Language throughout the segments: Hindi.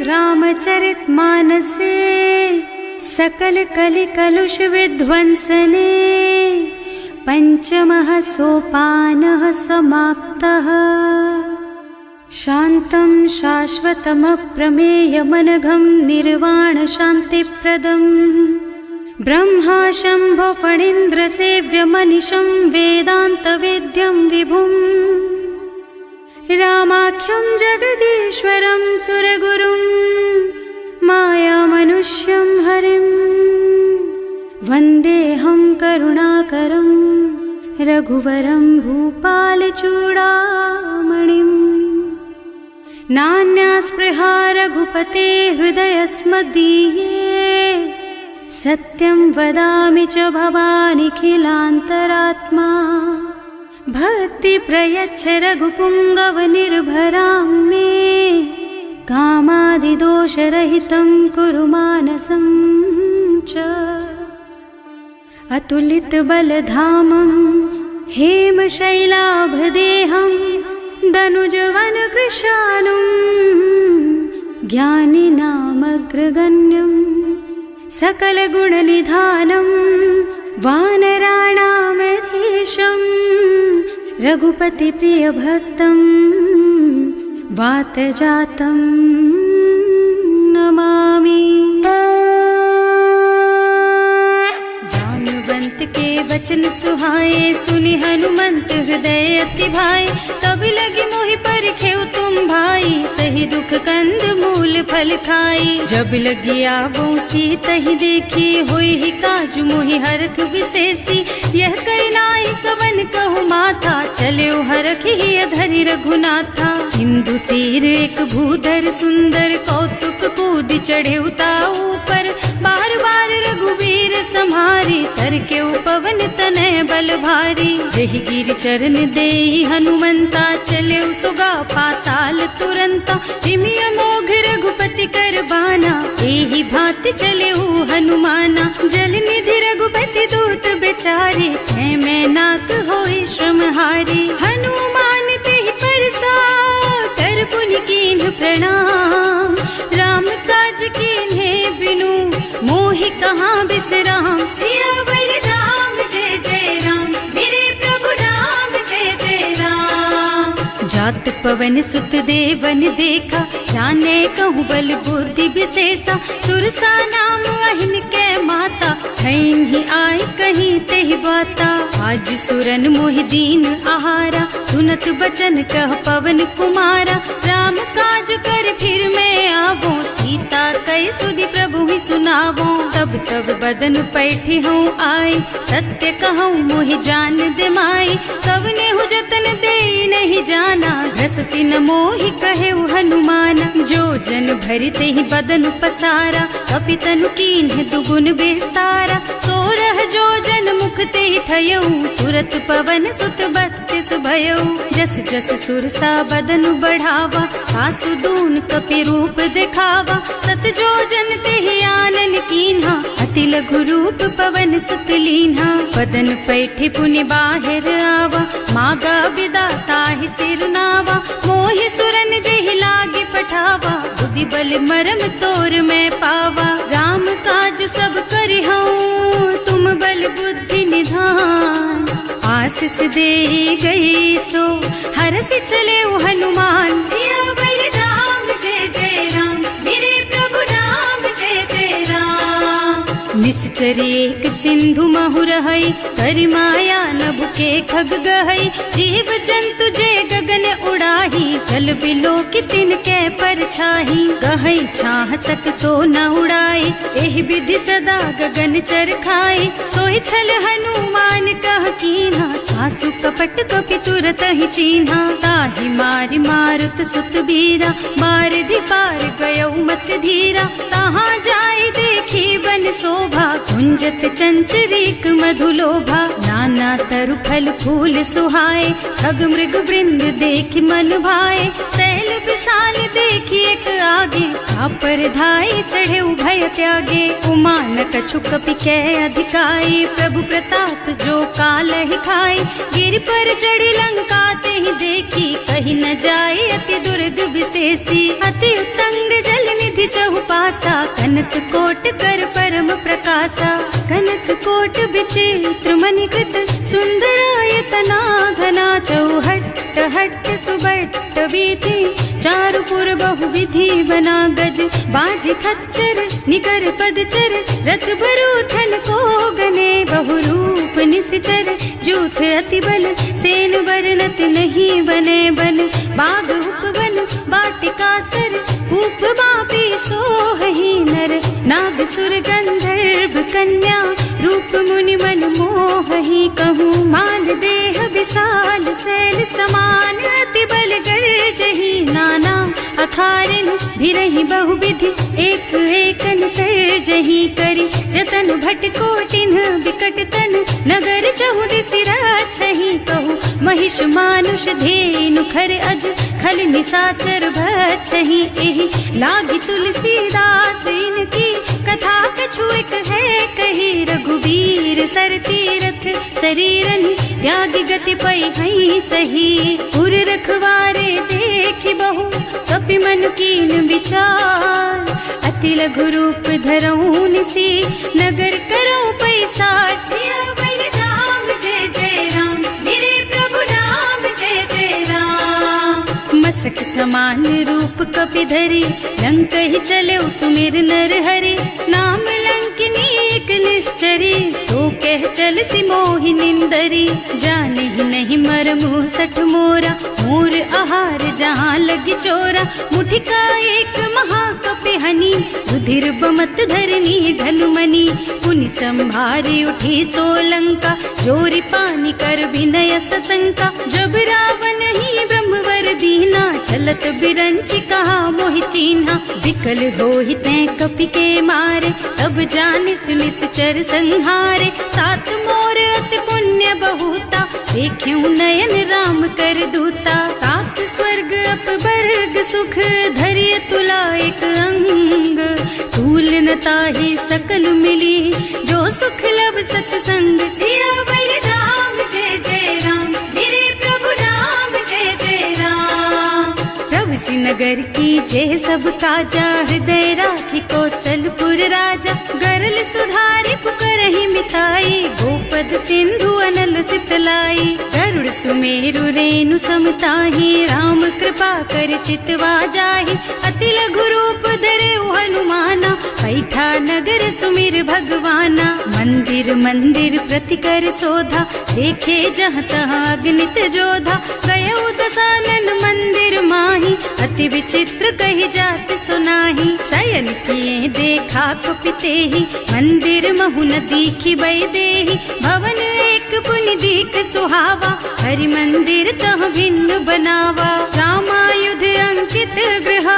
रामचरितमानसे सकल कलि कलुष विध्वंसने पंचमः सोपानः समाप्तः। शान्तं शाश्वतमप्रमेयमनघं निर्वाण शान्तिप्रदम् ब्रह्मा शम्भो फणीन्द्रसेव्यमनिशं वेदान्तवेद्यं विभुम् रामाख्यं जगदीश्वरं सुरगुरुं मायामनुष्यं हरिं वन्देऽहं करुणाकरं रघुवरं भूपालचूडामणिम्। नान्यास्पृहा रघुपते हृदयस्मदीये सत्यं वदामि च भवानिखिलान्तरात्मा। भक्ति प्रयच्छ रघुपुङ्गवनिर्भरां मे कामादिदोषरहितं कुरु मानसं च। अतुलितबलधामं हेमशैलाभदेहं दनुजवनकृशानुं ज्ञानिनामग्रगण्यं सकलगुणनिधानं वानराणामधीशं रघुपतिप्रियभक्तं वातजातं नमामि। जानुवंत के वचन सुहाए सुनि हनुमंत हृदय अति भाए। तब लगी मोहि परिखेउ तुम भाई सही दुख कंद मूल फल खाई। जब लगी आवो सीतहि देखी होई ही काजु मोहि हरख विशेषी। यह कई नाई सवन कहु माथा चले हरखि धरि रघुनाथा। सिंधु तीर एक भूधर सुंदर कौतुक कूद चढ़े उताऊ पर। बार बार रघुवीर सम्हारी तर के पवन तनय बल भारी। जहि गिर चरण देहि हनुमंता चले सुगा पाताल तुरंता। जिमि अमोघ रघुपति कर बाना एहि भांति चले हनुमाना। जल निधि रघुपति दूत बेचारे है मैं नाक होई श्रमहारी। हनुमान तेहि परसा कर पुनि कीन्ह प्रणाम। राम काज कीन्हे बिनु मोहि कहाँ बिसराम। सियावर राम जय जय राम मेरे प्रभु राम जय जय राम। जात पवन सुत देवन देखा जाने कहूँ बल बुद्धि विशेषा। सुरसा नाम अहिन के माता खैन ही आय कहीं तेहि बाता। आज सुरन मोहि दीन आहारा सुनत बचन कह पवन कुमारा। राम काज कर फिर मैं आवो सीता कई सुधि प्रभु ही सुनावो। तब तब बदन पैठी हूँ आए सत्य कहूँ मोहि जान दे माई। तब ने हु जतन दे नहीं जाना घस सिन मोहि कहे हनुमाना। जो जन भरि तेहि बदन पसारा कपितनु कीन्ह दुगुन बेस्तारा। सोरह जो जन मुख तेहि ठयऊ तुरत पवन सुत 32 भयऊ। जस जस सुरसा बदन बढ़ावा आसु दून कपि रूप दिखावा। सत जो जन तेहि आनन कीन्हा अति लघु रूप पवन सुत लीन्हा। बदन पैठि पुनि बाहिर आवा मागा बिदा ताहि सिर नावा। मोहि सुरन जेहि लागे पठावा बुद्धि बल मरम तोर मैं पावा। राम काज सब करिहऊँ तुम बल बुद्धि निधान। आशीष दे गई सो हरसि चले हनुमान। सियावर राम जय जय राम मेरे प्रभु राम जय जय राम। निश्चर एक सिंधु महु रहई करि माया नभ के खग गहई। जीव जंतु जे गगन उड़ाही जल बिलो की तिनके परछाही। गहई छाह सक सो न उड़ाई एहि विधि सदा गगन चर खाई। सोई छल हनुमान कह कीन्हा आसु कपट कपि तुरत ही चीन्हा। ताहि मारि मारुत सुत बीरा बारिधि पार गयौ मत धीरा। तहाँ जाय देखी बन शोभा कुंजत चंचरीक मधुलोभा। नाना तरु फल फूल सुहाए खग मृग वृंद देखि मन भाए। तैल विशाल देखी एक आगे पर धाई चढ़े भय त्यागे। उमान कछु कपि कै अधिकाई प्रभु प्रताप जो काल ही खाई। गिर पर चढ़ी लंका तेहि देखी कही न जाए अति दुर्ग विशेषी। अति उत्तंग जल निधि बहु पासा, कनक कोट कर परम प्रकाशा। कनक कोट विचित्र मणिकृत, सुंदरायतना घना। चौहट्ट हट्ट सुबट्ट वीथि, चारुपुर बहुविधि बना। गज बाज खच्चर निकर पदचर, रथ बरूथन को गने। बहुरूप निश्चर जूथ अति बल, सेन बरनत नहीं बने बन। बाग उपवन वाटिका सर, कूप बापी सोहहि नर। नाग सुर गंधर्व कन्या, रूप मुनि मन मोहहि। कहूँ माल देह विशाल, शैल समान अति बल गर्जहि। नाना अखारिन भिरहि बहुविधि, एक एकन तर्जहि करि। जतन भट कोटिन बिकट तन, नगर चहुदिस रक्षहि। कहूँ महिष मानुष धेनु खर अज, खल निशाचर भक्षहि। एहि लागी तुलसीदास इनकी, कथा कछु एक है कही। रघुबीर सर तीरथ शरीरन, त्याग गति पै हई सही। उर रखवारे देखि बहु, कपि मन कीन विचार। अति लघु रूप धरऊं निसी, नगर करऊं पैसार। सियावर राम जय जय राम, मेरे प्रभु राम जय जय राम। मसक समान रूप कपि धरि, लंक ही चले सुमिर नर हरि। नाम लंकिनी एक निश्चरी, सो कह चल सी मोहि निंदरी। जाने ही नहीं मरमु सठ मोरा, मोर आहार जहाँ लग चोरा। मुठिका एक महाकपि हनि, रुधिर बमत धरनी ढलुमनि। पुनि संभारी उठी सोलंका, जोरी पानी कर विनय सशंका। जब रावण ही ब्रह्मवर दीना, चलत बिरंची कहा मोहि चीन्हा। विकल होहि तैं कपि के मारे, तब जानिस निश्चर संहारे। तात मोर अति पुण्य बहुता, देखियो नयन राम कर दूता। तात स्वर्ग अपवर्ग सुख, धरिय तुला एक अंग। तूल न ताहि सकल मिली, जो सुख लब सतसंग। सियावर राम जय जय राम, मेरे प्रभु राम जय जय राम। प्रभु सि नगर की जय सब काजा, हृदय राखी कौशलपुर राजा। गरल सुधारि पुकारहि मिताई, गोपद सिंधु अनल चितलाई। गरुड़ सुमेरु रेणु समताहि, राम कृपा कर चितवा जाहि। अति लघु रूप धरे हनुमाना, बैठा नगर सुमिर भगवाना। मंदिर मंदिर प्रति कर शोधा, देखे जहाँ तहाँ अगणित जोधा। गयो दसानन मंदिर माही, अति विचित्र कही जात सुनाही। शयन किए देखा कुपितेहि, मंदिर महु न दीखि बैदेहि। भवन एक पुनि दीख सुहावा, हरि मंदिर तह भिन्न बनावा। रामायुध अंकित गृह,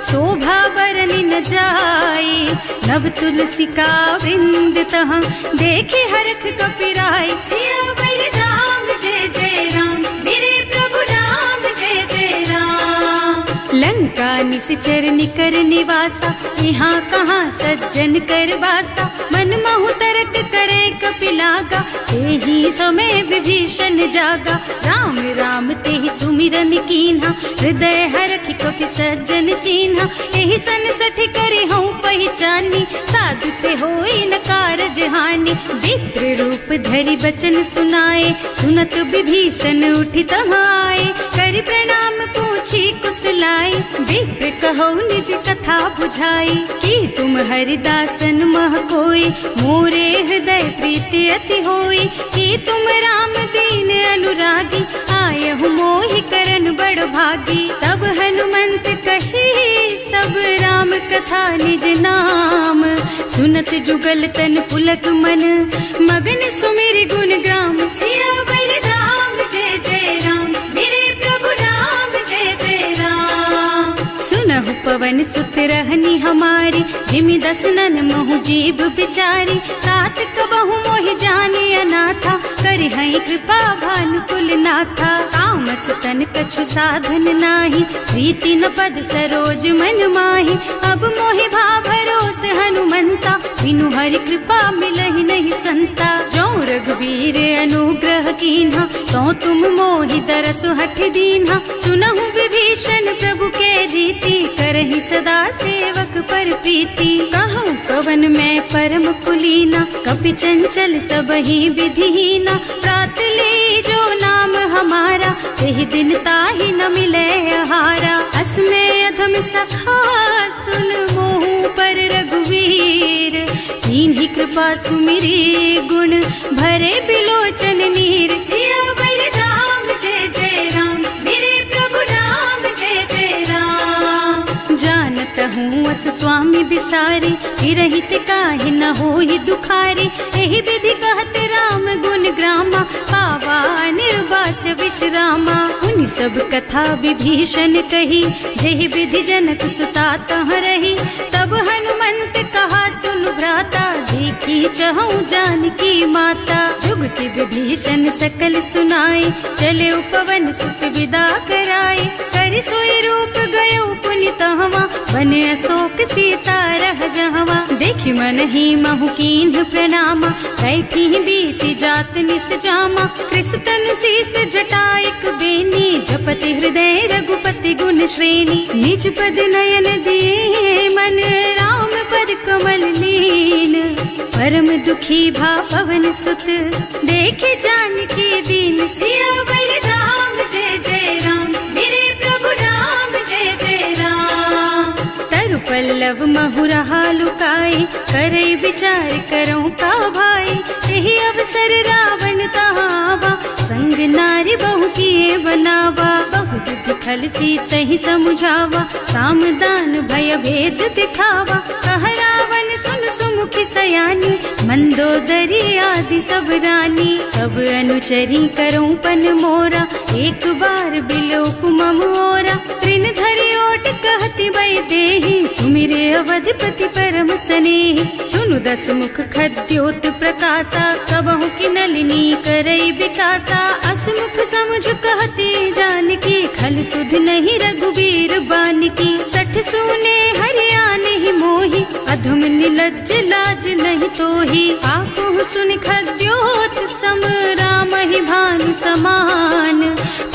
शोभा बरनि न जाई। नव तुलसी का वृंद तह, देखे हरख कपिराई। सियावर राम जय जय राम, मेरे प्रभु राम जय जय राम। लंका निश्चर निकर निवासा, यहाँ कहाँ सज्जन कर वासा। मन महु तरक करे कपिलागा, तेहि समय विभीषण जागा। राम राम तेहि सुमिरन कीन्हा, हृदय हरखि कपि सज्जन चीन्हा। एहि सन सठि करे हूँ पहचानी, साधु ते होई न कारज हानि। विप्र रूप धरि बचन सुनाए, सुनत विभीषण उठि तहाँ आए। करि प्रणाम पूछी कुशलाई, विप्र कहो निज कथा बुझाई। कि तुम हरिदासन मह कोई, मोरे हृदय प्रीति अति होई। कि तुम राम दीन अनुरागी, आयहु मोहि करन बड़ भागी। तब हनुमंत कही सब राम कथा निज नाम। सुनत जुगल तन पुलक मन, मगन सुमिर गुण ग्राम। सियावर राम जय जय राम, मेरे प्रभु राम जय जय राम। सुनहु पवन सुत रहनी हमारी, जिमि दसनन महु जीव बिचारी। तात कबहु मोहि जानी अनाथा, करि हई कृपा भानुकुल नाथा। तामस तन कछु साधन नाही, प्रीति न पद सरोज मन माही। अब मोहि भा भरोस हनुमंता, बिनु हरि कृपा मिलहि नहीं संता। जो रघुबीर अनुग्रह कीन्हा, तो तुम मोहि दरसु हठ दीन्हा। सुनहु विभीषण प्रभु के रीति, करहि सदा सेवक पर प्रीति। मन में परम कुलीना, कपि चंचल सब ही विधिहीना। प्रात ले जो नाम हमारा, तेहि दिन ताहि न मिले आहारा। असमय अधम सखा सुन मोहु पर रघुवीर, कीन्ही कृपा सुमिरी गुण भरे बिलोचन नीर। सियावर राम जय जय राम, मेरे प्रभु राम जय जय राम। जानत हूँ अस स्वामी बिसारी, हिरहित काहे न होहि दुखारी। एहि विधि कहत राम गुण ग्रामा, पावा निर्वाच विश्रामा। उन सब कथा विभीषण कही, जेहि विधि जनक सुता तह रही। तब हनुमंत कहा सुन भ्राता, देखी चहु जानकी माता। जुगति विभीषण सकल सुनाई, चले उपवन सुत विदा कराई। कर सोई रूप गयो पुनि तहवा, बने अशोक सीता रह जहवा। देखि मन ही महु कीन्ह प्रणामा, कैथी बीति जात निस जामा। कृष्ण शीस जटाइक बेनी, जपति हृदय रघुपति गुण श्रेणी। निज पद नयन दिए मन, राम पद कमल लीन। परम दुखी भा पवन सुत, देखे जानकी दीन। सियावर राम जय जय राम, मेरे प्रभु राम जय जय राम। तरु पल्लव महुरहा लुकाई, करई विचार करऊं का भाई। यही अवसर रावण तहावा, संग नारी बहु किए बनावा। बहु बुद्धि खल सीतहि समुझावा, साम दान भय भेद दिखावा। कह रावण सुन सुमुखी सयानी, मंदोदरी आदि सब रानी। तब अनुचरी करऊं पन मोरा, एक बार बिलोक मम ओरा। त्रिन धरि ओट कहति भय देहि, सुमिरे अवधपति परम स्नेहि। सुनु दस मुख खद्योत प्रकाशा, कबहु की नलिनी करई विकासा। असमुख समझ कहती जानकी, खल सुध नहीं रघुबीर बानकी। सठ सुने हरिया नहीं मोही, अधम निलज्ज लाज नहीं तोही। आकुह सुन खद्योत सम, राम ही भानु समान।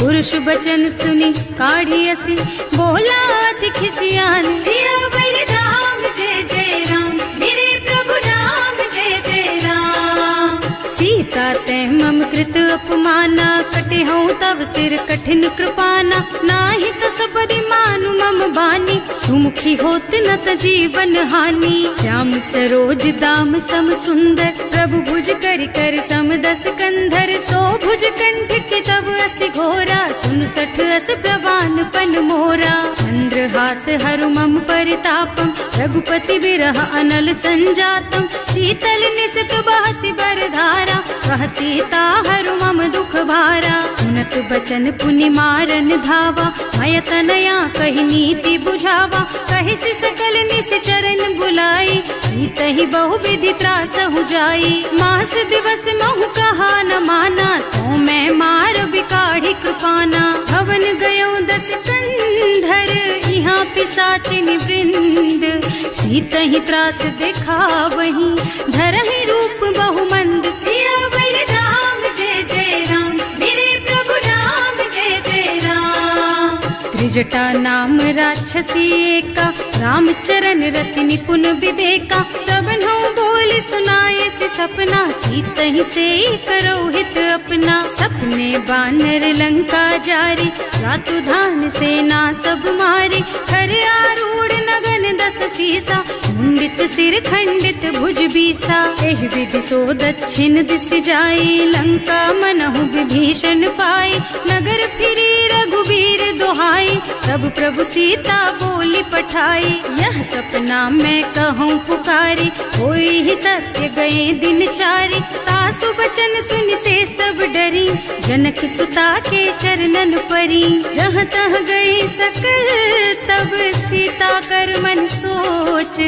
पुरुष बचन सुनि काढ़ी असी, बोला अति खिसियान। सियावर राम जय जय राम, मेरे प्रभु राम जय जय राम। सीता तै मम कृत अपमाना, कटे हूँ तब सिर कठिन कृपाना। नाही तो सबदि मानु मम बानी, सुमुखी होत न त जीवन हानि। श्याम सरोज दाम सम सुंदर, प्रभु भुज कर कर सम दस कंधर। सो भुज कंठ के तब असि घोरा, सुन सठ अस प्रवान पन मोरा। चंद्रहास हरु मम परितापम, रघुपति बिरह अनल संजातम। शीतल निसित बहसि बरधारा, कह सीता हरु मम दुख भारा। सुनत बचन पुनि मारन धावा, मय तनया कहि नीति बुझावा। कहि सि सकल निस चरण बुलाई, सीतहि बहु विधि त्रासहु जाई। मास दिवस महु कहा न माना, तो मैं मार बिकाढ़ी कृपाना। भवन गयो दस कंधर, यहाँ पिशाचिनि वृंद। सीतहि त्रास दिखावहीं, धरहि रूप बहु मंद। सियावर राम जय जय राम, मेरे प्रभु राम जय जय राम। त्रिजटा नाम राक्षसी एका, राम चरण रति निपुण विवेका। सबन्हु बोले सुनाए से सपना, सीतहि से करो हित अपना। सपने बानर लंका जारी, रातु धान सेना सब मारी। खर आरूढ़ नगन दस सीसा, मुंडित सिर खंडित भुज बीसा। एहि विधि सो दक्षिण दिस जाई, लंका मनहु विभीषण पाई। नगर फिरी रघुबीर दोहाई, तब प्रभु सीता बोली पठाई। यह सपना मैं कहूँ पुकारी, होई ही सत्य गए दिन चारी। तासु बचन सुनते सब डरी, जनक सुता के चरणन परी। जहाँ तह गई सकल तब सीता कर मन सोच।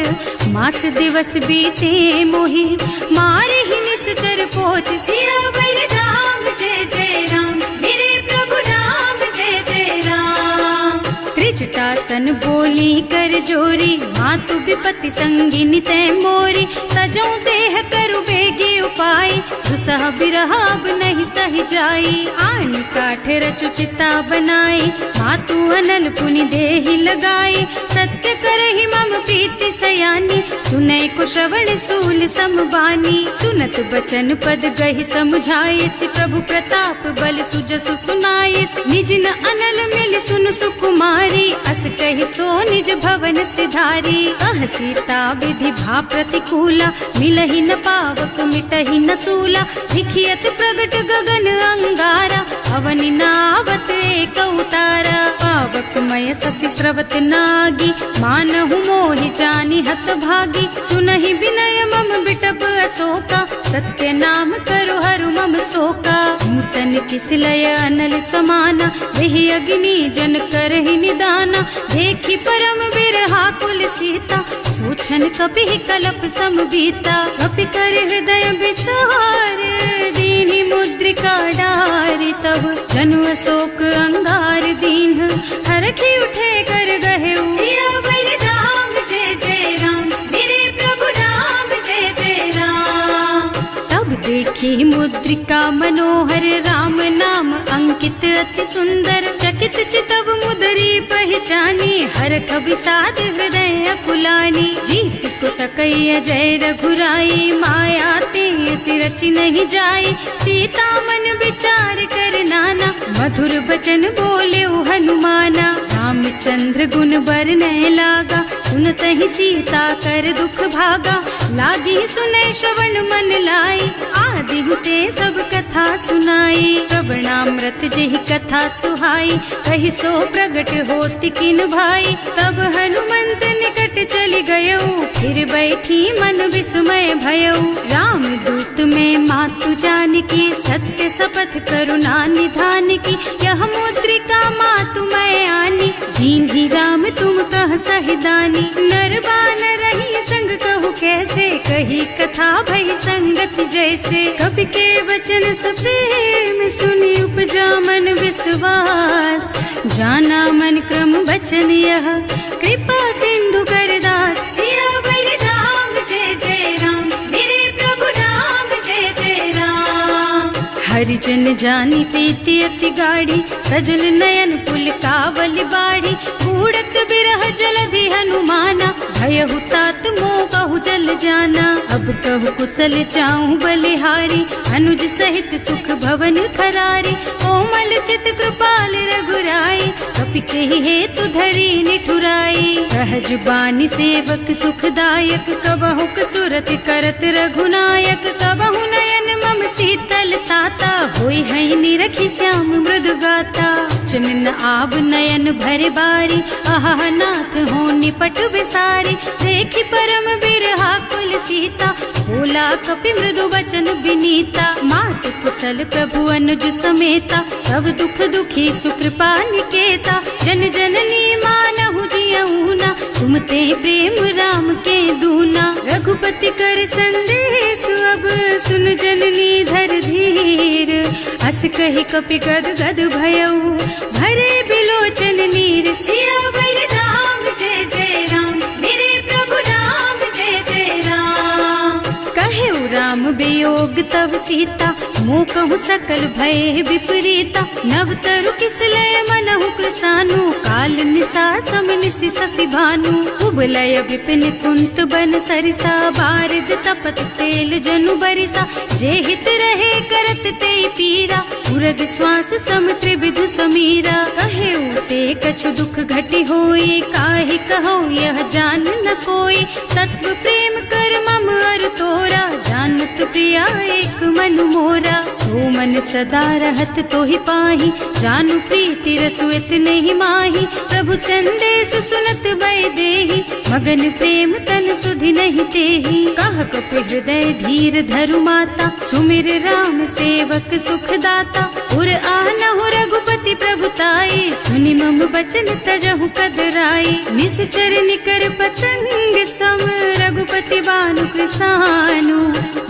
मास दिवस बीते मोहि, मारे ही निश्चर पोच। सियावर राम जय जय राम, मेरे प्रभु राम जय जय राम। त्रिजटासन बोली कर जोरी, मातु विपति संगिनी तै मोरी। तजो देह करु बेगी उपाय, दुसह बिरह अब नहीं सही जाई। आन काठ रचु चिता बनाई, मातु अनल पुनि देहि लगाई। सत्य करहि मम प्रीति सयानी, सुनै को श्रवण सूल समबानी। सुनत बचन पद गहि समुझाए, प्रभु प्रताप बल सुजसु सुनाए। निज न अनल मिल सुन सुकुमारी, अस कहि सो निज भवन सिधारी। कह सीता विधि भा प्रतिकूला, मिलहि न पावक मिटहि न सूला। भिखियत प्रगट गगन अंगारा, अवनि नावत एक उतारा। पावक मय ससि स्रवत नागी, मानहु मोहि जानि हत भागी। सुनहि विनय मम बिटप अशोका, सत्य नाम करु हरु मम शोका। नूतन किसलय अनल समाना, वही अग्नि जन करहि निदाना। देखि परम बिरहा कुल सीता, सोचन कपि कलप सम बीता। कपि कर हृदय विचार, दीनि मुद्रिका डारि। तब जनु अशोक अंगार दीन, हरखि उठे कर गहे। सियावर राम जय जय राम, मेरे प्रभु राम जय जय राम। तब देखी मुद्रिका मनोहर, राम नाम अंकित अति सुंदर। चकित चितव मुदरी पहचानी, हरख विषाद हृदय अकुलानी। जीत को सकैय जय रघुराई, माया ते रचि नहीं जाई। सीता मन विचार कर नाना, मधुर बचन बोले हनुमाना। रामचंद्र गुण बरनय लागा, सुनत ही सीता कर दुख भागा। लागी सुनै श्रवण मन लाई, आदि ते सब कथा सुनाई। श्रवणामृत जेहि कथा सुहाई, कहि सो प्रगट होति किन भाई। तब हनुमंत निकट चली गयौ, फिर बैठी मन विस्मय भयौ। राम दूत में मातु जानकी, सत्य शपथ करुणा निधान की। यह मुद्रिका मातु मैं आनी, दीन्ही राम तुम कह सहिदानी। नर बानर रही संग कहु कैसे, कही कथा भई संगत जैसे। कवि के वचन सप्रेम सुनि उपजा मन विश्वास। जाना मन क्रम वचन यह, कृपा सिंधु कर दास। सियावर राम जय जय राम, मेरे प्रभु राम जय जय राम। हरिजन जानी प्रीति अति गाढ़ी, सजल नयन पुलकावली बाढ़ी। बूढ़त बिरह जलधि हनुमाना, भयहु तात मोह कहु जल जाना। अब कहु कुशल चाहूं बलिहारी, अनुज सहित सुख भवन खरारी। कोमल चित कृपाल रघुराई, कपि केहि हेतु धरी निठुराई। सहज बानी सेवक सुखदायक, कबहु कसुरत करत रघुनायक। कबहु नयन मम शीतल ताता, होई है निरखि श्याम मृदु गाता। चनन आव नयन भरे बारी, आहा नाथ हो निपट बिसारी। देखि परम बिरहा कुल सीता, बोला कपि मृदु वचन विनीता। मात कुशल प्रभु अनुज समेता, सब दुख दुखी सुकृपा निकेता। जन जननी मानहु जियऊना, तुम ते प्रेम राम के दूना। रघुपति कर संदेश अब सुन जननी धर धीर। अस कहि कपि गद गद भयऊ, भरे बिलोचन नीर। सियावर राम जय जय राम, मेरे प्रभु राम जय जय राम। कहे राम वियोग तब सीता, मोह कहु सकल भय विपरीता। नव तरु किसलय मनहु कृसानु, काल निसा सम निसि शशि भानु। उबलय विपिन कुंत बन सरिसा, बारिद तपत तेल जनु बरिसा। जे हित रहे करत ते पीरा, उरग श्वास सम त्रिविध समीरा। कहे ते कछु दुख घटि होई, काहि कहो यह जान न कोई। तत्व प्रेम कर मम अर तोरा, जानत प्रिया एक मन मोरा। सो मन सदा रहत तोहि पाही, जानु प्रीति रसु इतने ही माही। प्रभु संदेश सुनत वै देहि, मगन प्रेम तन सुधि नहीं तेहि। कह कपि हृदय धीर धरु माता, सुमिर राम सेवक सुख दाता। उर आनहु रघुपति प्रभुताई, सुनि मम बचन तजहु कदराई। निश्चर निकर पतंग सम, रघुपति बानु कृसानु।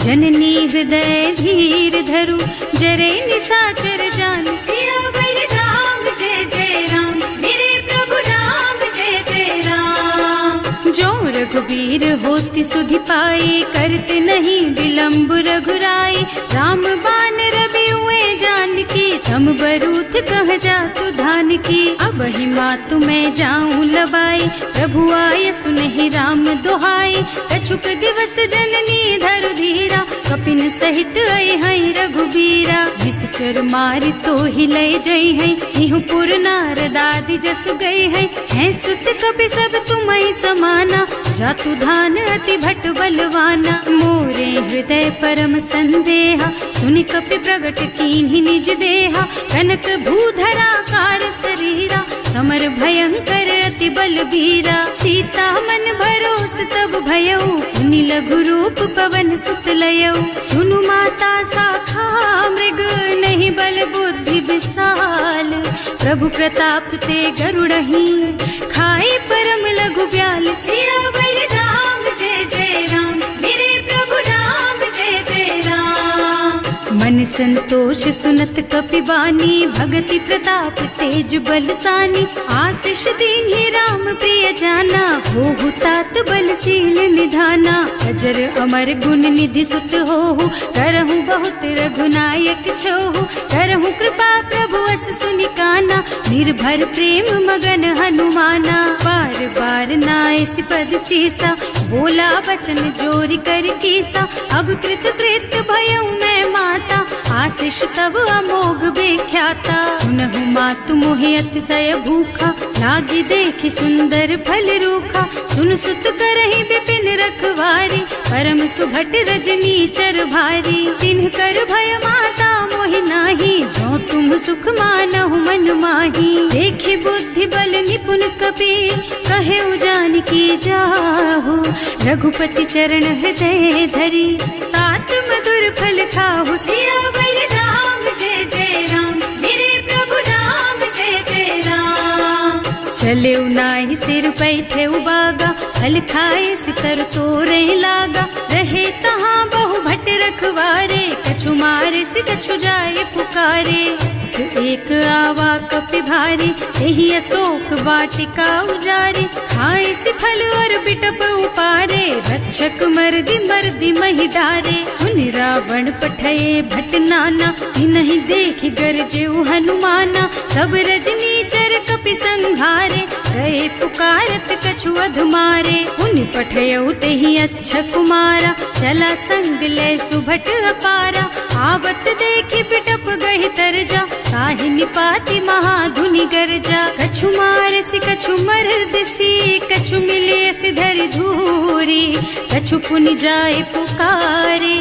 जननी हृदय धीर धरु, जरे निशाचर जानु। सियावर राम जय जय राम, मेरे प्रभु राम जय जय राम। जो रघुबीर रघुवीर होति सुधि पाए, करते नहीं विलम्ब रघुराई। राम बान रवि हुए जानकी, तम बरूथ कह जातु धान की। अब ही मातु मैं जाऊं लबाई, प्रभु आय सुनहि राम दोहाई। कछुक दिवस जननी धरु धीरा, कपिन सहित आई हैं रघुबीरा। निश्चर मारि तो ही लय जई हैं, इहु पुर नारद आदि जस गए हैं सुत कपि सब तुम्हि समाना। जातु धान अति भट बलवाना, मोरे हृदय परम संदेहा। सुनि कपि प्रगट कीन्हि निज देहा, कनक भूधरा कार शरीरा। समर भयंकर अति बलबीरा, सीता मन भरोस तब भयउ। मुनि लघु रूप पवन सुत लयउ, सुनु माता शाखा मृग। नहीं बल बुद्धि विशाल, प्रभु प्रताप ते गरुड़हि। खाई परम लघु ब्याल, सियावर राम जय जय राम। मेरे प्रभु राम जय जय राम। मन संतोष सुनत कपि बानी, भगति प्रताप तेज बलसानी। आशीष दीन्हि राम प्रिय जाना, होहु तात बलशील निधाना। अजर अमर गुण निधि सुत होहु, करहु बहुत रघुनायक छोहु। करहु कृपा प्रभु अस सुनि काना, निर्भर प्रेम मगन हनुमाना। बार बार नाइस पद सीसा, बोला वचन जोरि कर कीसा। अब कृत कृत भयउ मैं माता, आशीष तब अमोघ विख्याता। सुनहु मातु मोहि अतिशय भूखा, लागी देखि सुंदर फल रूखा। सुन सुत करहि विपिन रखवारी, परम सुभट रजनी चर भारी। तिन्ह कर भय माता मोहि नाही, जो तुम सुख मानहु मन माही। देखि बुद्धि बल निपुण कपि, कहे जानकी जाहु। रघुपति चरण हृदय धरी, तात मधुर फल खाहु। सियावर राम जय जय राम, मेरे प्रभु राम जय जय राम। चले नाहि सिर बैठे बागा, फल खाए सितर तोरे लागा। रहे तहाँ बहु भट रखवारे, कछु मारे से कछु जाए पुकारे। एक आवा कपि भारी, यही अशोक वाटिका उजारी। खाए से फल और बिटप उपारे, रक्षक मर्दि मर्दि महि डारे। सुनि रावण पठये भट नाना, नहीं देखि गरजेउ हनुमाना। सब रजनी चर कपि संघारे, गए पुकारत कछु अधमारे। उनि पठयउ तेहि अच्छा कुमारा, चला संग ले सुभट अपारा। आवत देखि बिटप गहि तरजा, ताहि निपाति महाधुनि गरजा। कछु मारसि कछु मरदसी, कछु मिले सिधरि धूरी। कछु पुनि जाए पुकारे,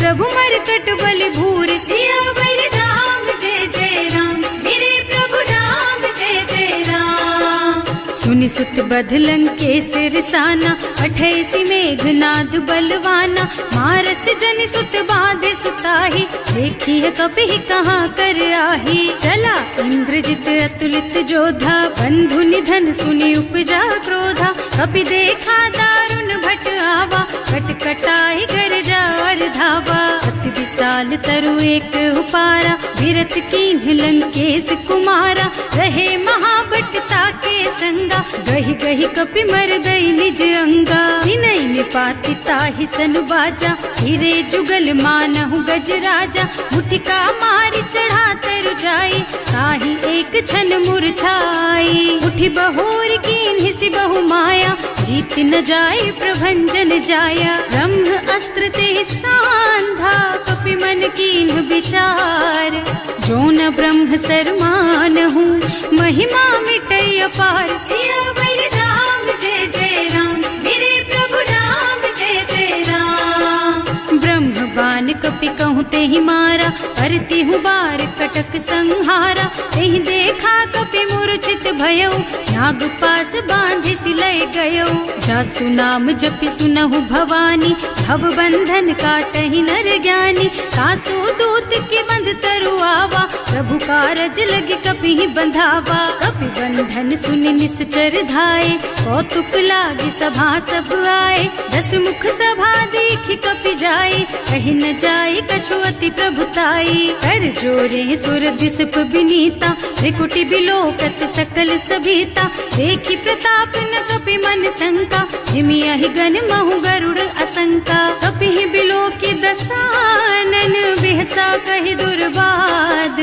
प्रभु मरकट बलि भूरि। सियावर राम जय जय राम, मेरे प्रभु राम जय जय राम। सुनि सुत बध लंकेश रिसाना, 28 मेघनाद बलवाना। मारस जनि सुत बांधे सुताही, देखी है कपि कहाँ कर आही। चला इंद्रजित अतुलित जोधा, बंधु निधन सुनि उपजा क्रोधा। कपि देखा दारुण भट आवा, कटकटाई गरजा और धावा। अति विशाल तरु एक उपारा, विरत कीन्ह लंकेश कुमारा। रहे महाभट ताके संगा, गहि गहि कपि मरदई निज अंगा। तिनहि निपाति ताहि सन बाजा, हिरे जुगल मानहु गजराजा। मुठिका मारि चढ़ा तरु जाई, ताहि एक छन मूर्छाई। उठि बहोर कीन्हि सि बहु माया, जीत न जाय प्रभंजन जाया। ब्रह्म अस्त्र ते सांधा, कपि मन कीन्ह विचार। जो न ब्रह्म सरमानहु, महिमा मिटै अपार। सियावर राम जय जय राम, मेरे प्रभु राम जय जय राम। ब्रह्म बान कपि कहूँ तेहि मारा, करती हूँ बार कटक संहारा। तेहि देखा कपि मूर्छित भयउ, नाग पास बांधि सिलय गयउ। जासु नाम जपि सुनहु भवानी, भव बंधन काटहि नर ज्ञानी। तासु दूत के बंध तरु आवा, प्रभु कारज लगे कपि बंधावा। कपि बंधन सुनि निश्चर धाये, कौतुक लागी सभा सब आए। 10 मुख सभा देखि कपि जाए, कहि न जाए कछु अति प्रभुताई। कर जोरे सुर दिसप बिनीता, त्रिकुटी बिलोकत सकल सभी सीता, देखी प्रताप न कपि मन शंका, हिमियहि गन महु गरुड़ असंका। कपि बिलो की दसानन, बिहसा कहि दुर्बाद,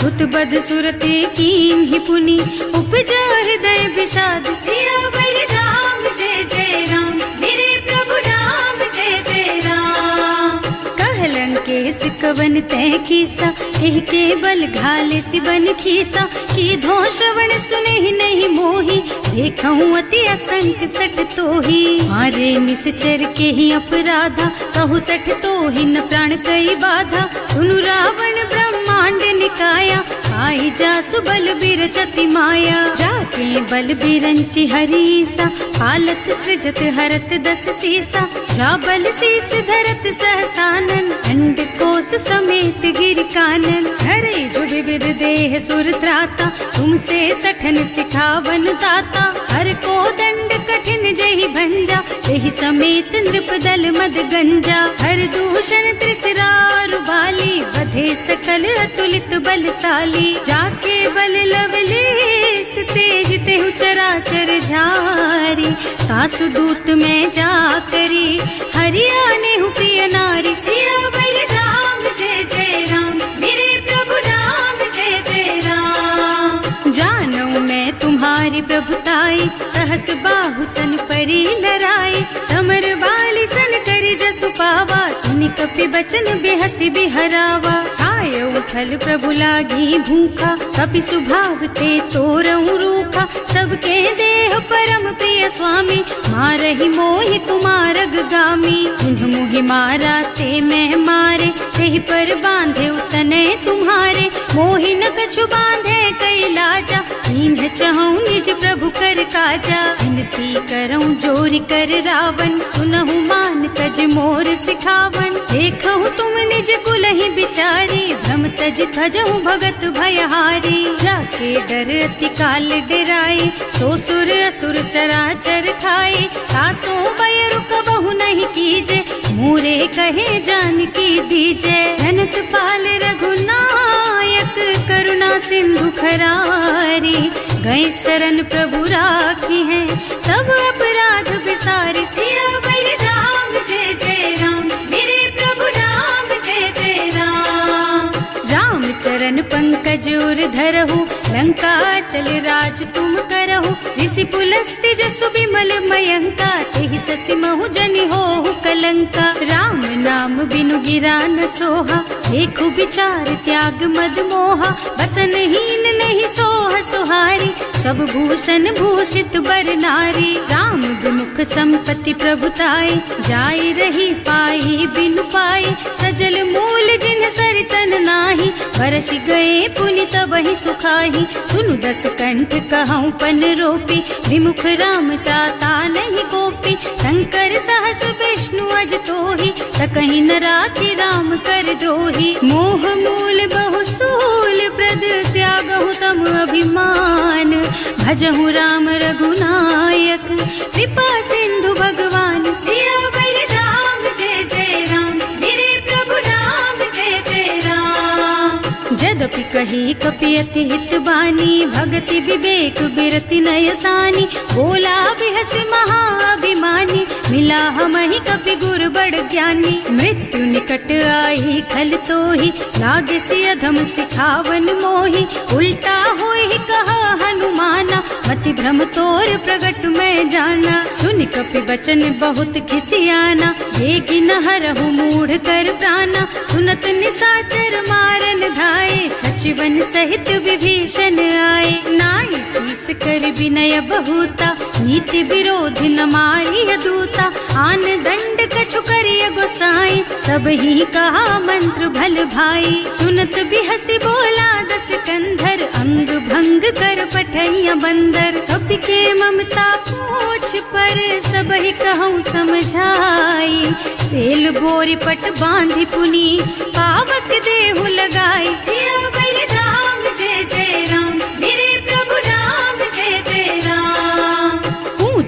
सुत बध सुरते कीन्हि पुनि, उपजा हृदय विषाद। सियावर राम जय जय राम, मेरे प्रभु राम जय जय राम। कहलन के सिकवन तय कीसा, एह के बल घाले सिबन खीसा। की धो श्रवण सुने ही नहीं मोही, देखऊं अति असंख सठ तोही। मारे निश्चर के ही अपराधा, कहु सठ तोही न प्राण कई बाधा। सुनु रावण ब्रह्मांड निकाया, आई जासु बल बिरचति माया। जाके बल बिरंचि हरीसा, हालत सृजत हरत दस सीसा। जा बल शीस धरत सहसानन, अंड कोस समेत गिर कानन। हरे जो विविध देह सुर त्राता, तुमसे सठन सिखावन दाता। हर को दंड कठिन जहि भंजा, यही समेत नृप दल मद गंजा। हर दूषण त्रिसरारु बाली, बधे सकल अतुलित बलशाली। जाके बल लवलेस तेज तेहु चराचर झारी। सासु दूत में जा करी, हरियाने हु प्रिय नारी। सियावर राम जय जय राम, मेरे प्रभु राम जय जय राम। जानू मैं तुम्हारी प्रभुताई, सहस बाहु सन परी लराई। समर बाली सन करी जसु पावा, सुनि कपि बचन बेहसी बिहरावा। आयो फल प्रभु लागी भूखा, कपि सुभाव ते तोरऊ रूखा। सबके देह परम प्रिय स्वामी, मारहि मोहि कुमारग गामी। उन्ह मोहि मारा ते मैं मारे, तेहि पर बांधे उतने तुम्हारे। मोहि न कछु बांधे कई लाजा, इन्ह चहूँ निज प्रभु कर काजा। विनती करऊँ जोरि कर रावण, सुनहु मान तज मोर सिखावन। देखहु तुम निज कुलहि बिचारी, भ्रम तज थजहु भगत भयहारी। जाके डर अति काल डराई, सो सुर असुर चराचर खाई। तासो भय रुक बहु नहीं कीजे, मोरे कहे जानकी दीजे। धनत पाल रघुनायक, करुणा सिंधु खरारी। गए शरण प्रभु राखी हैं, तब अपराध बिसारी। सियावर राम जय जय राम, मेरे प्रभु राम जय जय राम। राम चरण पंकज उर धरहु, लंका चल राज तुम करहु। ऋषि पुलस्त्य जसु बिमल मयंका, तेहि ससि महु जनि होहु कलंका। राम नाम बिनु गिरा न सोहा, देखु विचार त्याग मद मोहा। बसन हीन नहीं सोह सुहारी, सब भूषण भूषित बर नारी। राम विमुख संपत्ति प्रभुताई, जाई रही पाई बिनु पाई। सजल मूल जिन सरितन नाही, बरस गए पुनि तबहि सुखाही। सुनु दस कंठ कहऊँ पन रोपी, विमुख राम ताता नहीं कोपी। शंकर सहस विष्णु अज तोहि, सकहि न राखि राम कर द्रोही। मोह मूल बहु सूल प्रद, त्यागहु तम अभिमान। भजहु राम रघुनायक, कृपा सिंधु भगवान। सियावर राम जय जय राम, मेरे प्रभु राम जय जय राम। जदपि कही कपि अति हित बानी, भगति विवेक बिरति नय सानी। बोला बिहस महाअभिमानी, मिला हमहि कपि गुर बड़ ज्ञानी। मृत्यु निकट आई खल तोहि, लागे सि अधम सिखावन मोहि। उल्टा होहि कहा हनुमाना, मति भ्रम तोर प्रगट मैं जाना। सुनि कपि बचन बहुत खिसियाना, देखि न हरहु मूढ़ कर प्राणा। सुनत निशाचर मारन धाये, सचिवन सहित विभीषण आए। नाई शीस कर विनय बहुता, नीति विरोध न मारिय दूता। आन दंड कछु करिय गोसाई, सब ही कहा मंत्र भल भाई। सुनत बिहसि बोला दस कंधर, अंग भंग कर पठैया बंदर। कपि के ममता पूछ पर, सब ही कहूँ समझाई। तेल बोरी पट बांधि पुनी, पावक देहु लगाई। सियावर राम जय जय राम, मेरे प्रभु राम जय जय राम।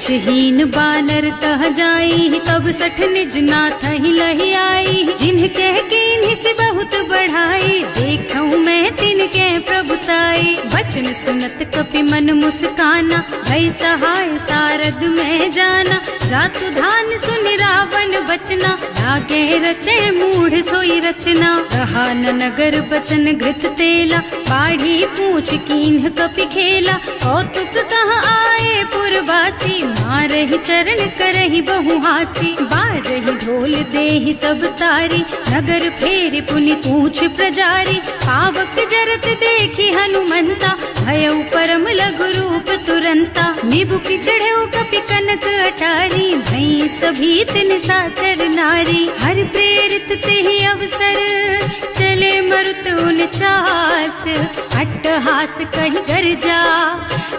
कुछ हीन बानर तह जाई, तब सठ निज नाथ ही लही आई। जिन्ह कह के इन्हीं से बहुत बढ़ाई, देखूं मैं तिनके प्रभुताई। बचन सुनत कपि मन मुस्काना, भई सहाय सारद में जाना। जातु धान सुनि रावण बचना, लागे रचे मूढ़ सोई रचना। रहा न नगर बसन घृत तेला, बाढ़ी पूछ कीन्ह कपि खेला। कौतुक कहाँ आए पुरवासी, मारहि चरण करहि बहु हासी। बाजहि ढोल देहि सब तारी, नगर फेरि पुनि पूछ प्रजारी। पावक जरत देखि हनुमंता, भयउ परम लघु रूप तुरंता। निबुकि चढ़ऊ कपि कनक अटारी, भई सभीत निशाचर नारी। हर प्रेरित तेहि अवसर, चले मरुत उनचास। अट्टहास कहि गर्जा,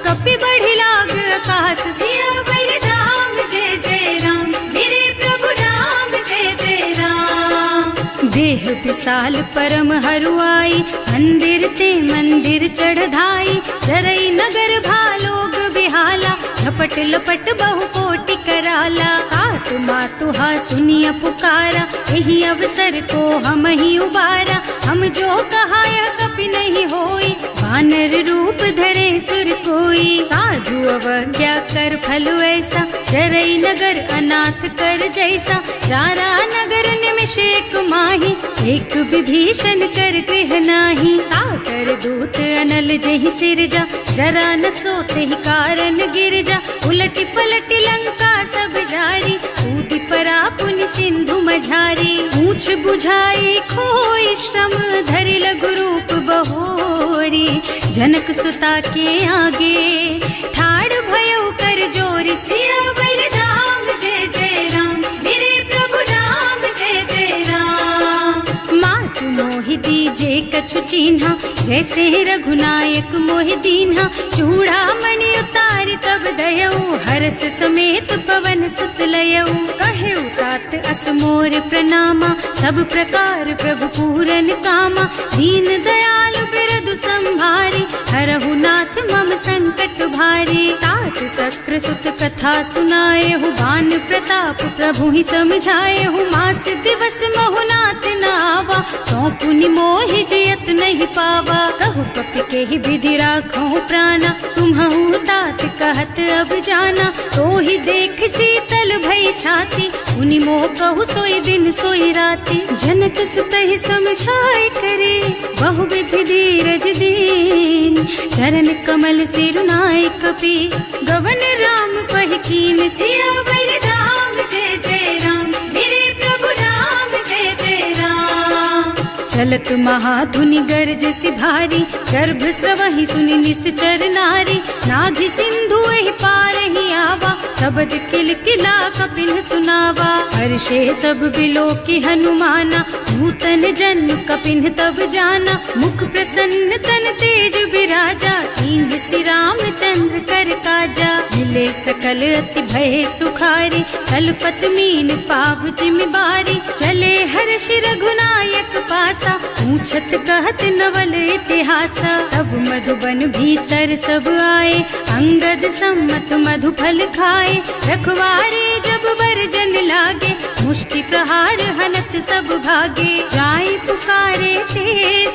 कपि बढ़ि लाग आकाश। सियावर राम जय जय राम, मेरे प्रभु राम जय जय राम। देह विशाल परम हरुआई, मंदिर ते मंदिर चढ़धाई। जरई नगर भालोग बिहाला, झपट लपट बहु कोटि कराला। आतु मातुहा सुनिय पुकारा, यही अवसर को हम ही उबारा। हम जो कहा यह कपि नहीं होई, वानर रूप धरे सुर कोई। साधु अवज्ञा कर फल ऐसा, जरई नगर अनाथ कर जैसा। जारा नगर निमिष एक माही, एक विभीषण कर गृह नाही। ताकर दूत अनल जहि सिरजा, जरा न सोते ही कारण गिरजा। उलटि पलटि लंका सब जारी, कूदि परा पुनि सिंधु मझारी। पूछ बुझाई खोई श्रम, धरि लघु रूप बहोरी। जनक सुता के आगे, ठाड़ भयउ कर जोरी। सियावर राम जय जय राम, मेरे प्रभु राम जय जय राम। मातु मोहि दीजे कछु चिन्हा, जैसे रघुनायक मोहि दीन्हा। चूड़ा मणि उतारि तब दयऊ, हरस समेत पवन सुत लयऊ। कहेउ तात अस मोर प्रणामा, सब प्रकार प्रभु पूरन कामा। दीन दयालु बिरदु संभारी, हरहु नाथ मम संकट भारी। तात सक्र सुत कथा सुनाएहु, बान प्रताप प्रभु ही समझाएहु। मास दिवस महु नाथ न आवा, तो पुनि मोहि जियत नहीं पावा। कहु कपि केहि विधि राखहु प्राणा, तुम्हु तात कहत अब जाना। तो ही देख शीतल भई छाती, उनि मोह कहु सोई दिन सोई राती। जनक सुतहि समझाए करे, बहु विधि धीरज दीन। चरण कमल सिरुनाए कपि, गवन राम पहि कीन। सियावर राम जय जय राम, मेरे प्रभु राम जय जय राम। चलत महाधुनि गर्ज सिभारी, गर्भ स्रवहि सुनि निश्चर नारी। नाघि सिंधु एहि पार ही आवा, शबद किलकिला कपिन सुनावा। हर्षे सब बिलोकि हनुमाना, नूतन जन्म कपिन तब जाना। मुख प्रसन्न तन तेज विराजा, कीन्ह श्री रामचंद्र कर काजा। मिले सकल अति भय सुखारी, कलपत मीन पाव जिम्मेवारी। चले हर्ष रघुनायक पासा, पूछत कहत नवल इतिहासा। तब मधुबन भीतर सब आए, अंगद सम्मत मधु फल खाए। रखवारे जब बरजन लागे, मुष्टि प्रहार हनत सब भागे। जाय पुकारे ते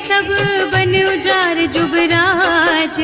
सब बन उजार जुबराज।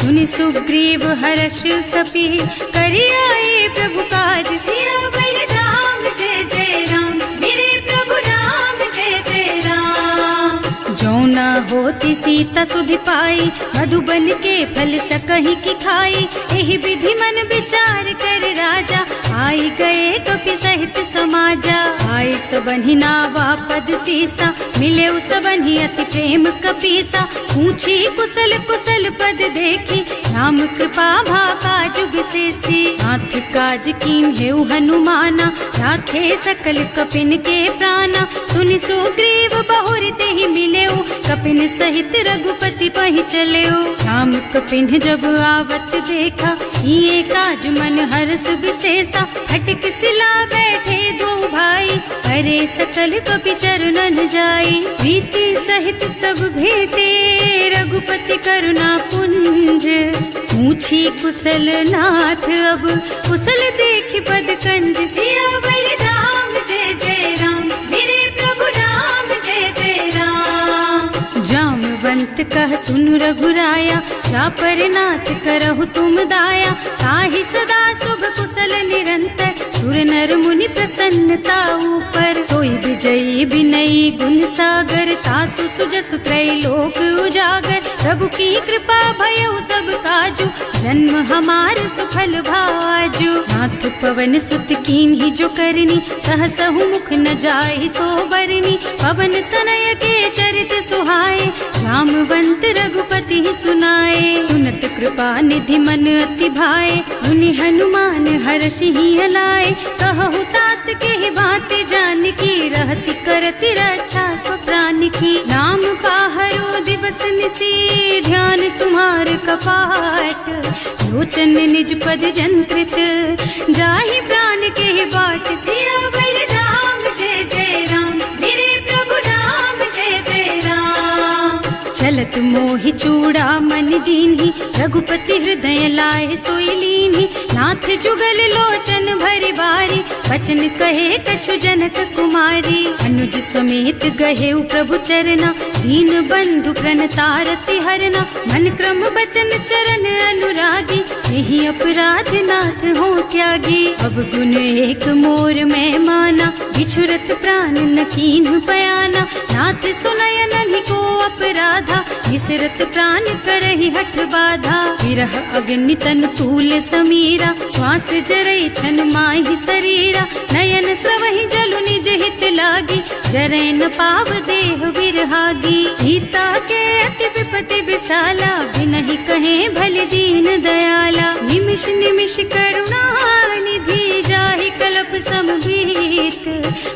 सुनि सुग्रीव हर्ष कपि, करि आए प्रभु काज। सियावर राम जय जय राम, मेरे प्रभु राम जय जय राम। जौना होती सीता सुधि पाई, मधुबन के फल सकहि की खाई। एहि विधि मन विचार कर राजा, आई गए कपि सहित समाजा। आए सबहि नावा पद सीसा, मिले सबहि अति प्रेम कपीसा। पूछी कुशल कुशल पद देखी, राम कृपा भाका जुग विशेषी। नाथ काज कीन्हेउ हनुमाना, राखे सकल कपिन के प्राणा। सुनि सुग्रीव बहुर तेहि मिलेउ, कपिन सहित रघुपति पहि चल्यो। राम कपिन जब आवत देखा, ये काज मन हर्ष विशेषा। हटक सिला बैठे दो भाई, अरे सकल कपि चरणन जाई। प्रीति सहित सब भेटे, रघुपति करुणा पुंज। पूछी कुशल नाथ अब, कुशल देख पद कंज। सियावर राम जय जय राम, मेरे प्रभु राम जय जय राम। जामवंत कह सुन रघुराया, जा पर नाथ करहु तुम दाया। ताहि सदा शुभ कुशल निरंतर, सुर नर मुनि प्रसन्नता ऊपर। कोई विजयी विनयी गुण सागर, तासु सुजसु त्रैलोक उजागर। प्रभु की कृपा भयउ सब काजू, जन्म हमार सुफल भाजू। नाथ पवन सुत कीन्ही जो करनी, सहसहु मुख न जाहि सो बरनी। पवन तनय के चरित सुहाए, जामवंत रघुपति सुनाए। सुनत कृपा निधि मन अति भाए, मुनि हनुमान हर्षि हलाए। कहु तात के बात जान की, रहति करति रक्षा सो प्राण की। नाम पाहरो दिवस निसी, ध्यान तुम्हार कपाट। लोचन निज पद जंत्रित, जाहि प्राण के बाट। सियावर राम जय जय राम, मेरे प्रभु राम जय जय राम। चलत मोहि चूड़ा मन दीन्ही, रघुपति हृदय लाए सोई लीन्ही। नाथ जुगल लोचन भरि बारी, बचन कहे कछु जनक कुमारी। अनुज समेत गहे प्रभु चरना, दीन बंधु प्रणतारति हरना। मन क्रम बचन चरण अनुरागी, यही अपराध नाथ हो त्यागी। अब गुण एक मोर में माना, बिछुरत प्राण न कीन्ह बयाना। नाथ सुनय नन्हि को अपराधा, विसरत प्राण करहि हठ बाधा। विरह अग्नि तन तूल समीरा, श्वास जरई छन माहि शरीरा। नयन स्रवहि जलु निज हित लागी, जरै न पाव देह बिरहागी। सीता के अति विपति विशाला, बिनहि कहे भल दीन दयाला। निमिष निमिष करुणा निधि, जाहि कल्प समभीत।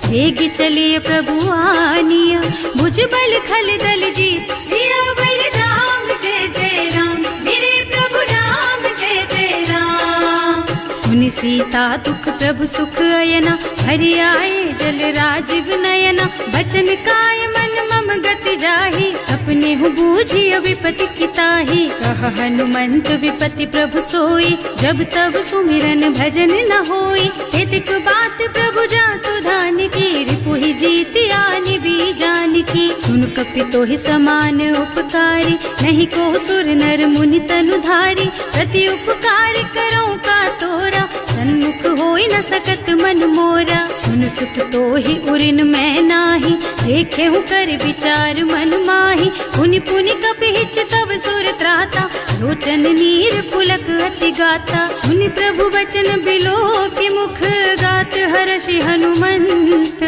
वेग चलिए प्रभु आनिया, भुज बल खल दल जीत। सियावर राम जय जय राम, मेरे प्रभु राम जय जय राम। सुनि सीता दुख प्रभु सुख अयना, हरि आए जल राजीव नयना। बचन काय मन मम गति जाहि, सपने हूँ बूझी विपति किताहि। कह हनुमंत विपति प्रभु सोई, जब तब सुमिरन भजन न होई। हेतिक बात प्रभु जातु धान की, रिपुहि जीति आनि भी जान की। सुन कपि तोहि समान उपकारी, नहीं को सुर नर मुनि तनु धारी। प्रति उपकार करो का तोरा, सन्मुख होई न सकत मन मोरा। सुन सुत तोहि उरिन मैं नाही, देखे हूँ कर विचार मन माही। पुनि पुनि कपिहिच तव सुर त्राता, लोचन नीर पुलक अति गाता। सुनि प्रभु बचन बिलो की मुख, गात हर्षि हनुमंत।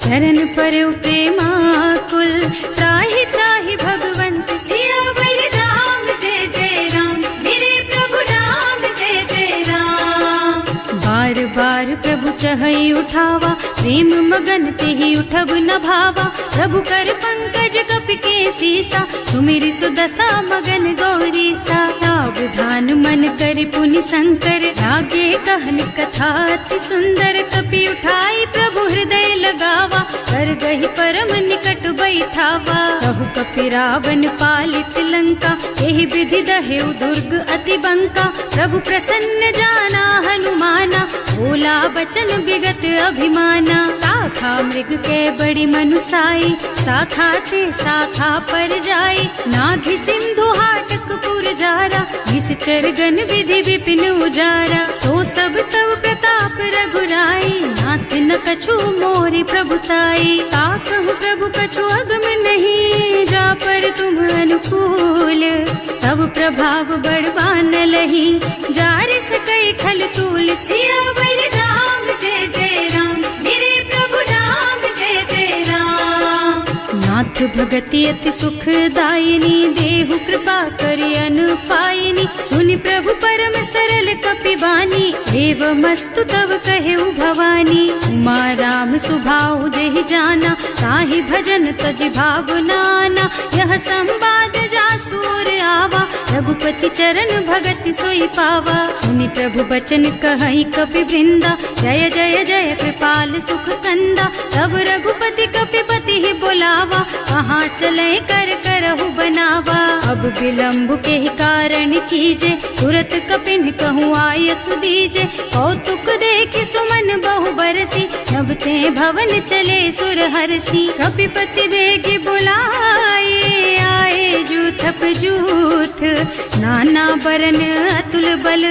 चरण पर प्रेमाकुल, त्राहि त्राहि भगवंत। सियावर राम जय जय राम, मेरे प्रभु राम जय जय राम। बार बार प्रभु चहई उठावा, प्रेम मगन तेहि उठब न भावा। प्रभु कर पंकज कपि के सीसा, सुमिरि सुदशा मगन गौरीसा। सावधान मन कर पुनि शंकर, लागे कहन कथा अति सुंदर। कपि उठाई प्रभु हृदय लगावा, कर गहि परम निकट बैठावा। कहु कपि रावण पालित लंका, एहि विधि दहेउ दुर्ग अति बंका। प्रभु प्रसन्न जाना हनुमाना, बोला बचन विगत अभिमाना। शाखा मृग के बड़ी मनुसाई, शाखा ते शाखा पर जाई। नाघि सिंधु हाटक पुर जारा, निश्चर गण विधि विपिन उजारा। सो सब तव प्रताप रघुराई, नाथ न कछु मोरि प्रभुताई। ताकहु प्रभु कछु अगम नहीं, जा पर तुम अनुकूल। तब प्रभाव बड़वान लही, जारि सकई खल तूल। सियावर राम जय जय राम, मेरे प्रभु राम जय जय राम। नाथ भगति अति सुखदायिनी, देहु कृपा करि अनुपायिनी। सुनि प्रभु परम सरल कपि बानी, देव मस्तु तव कहेउ भवानी। उमा राम सुभाउ जेहि जाना, ताहि भजन तजि भावनाना, यह संवाद जासूर आवा, रघुपति चरण भगति सोई पावा। सुनि प्रभु बचन कहई कपि वृंदा, जय जय जय कृपाल सुख कंदा। तब रघुपति कपिपति ही बोलावा, कहाँ चले कर करहु बनावा। अब विलम्ब के ही कारण कीजे, तुरत कपिन कहूँ आय सुदीजे। कौतुक देखि सुमन बहु बरसी, नभते भवन चले सुर हर्षि। कपिपति बेगी बुलाए, आए जूथप जूथ, नाना बरन अतुल बल,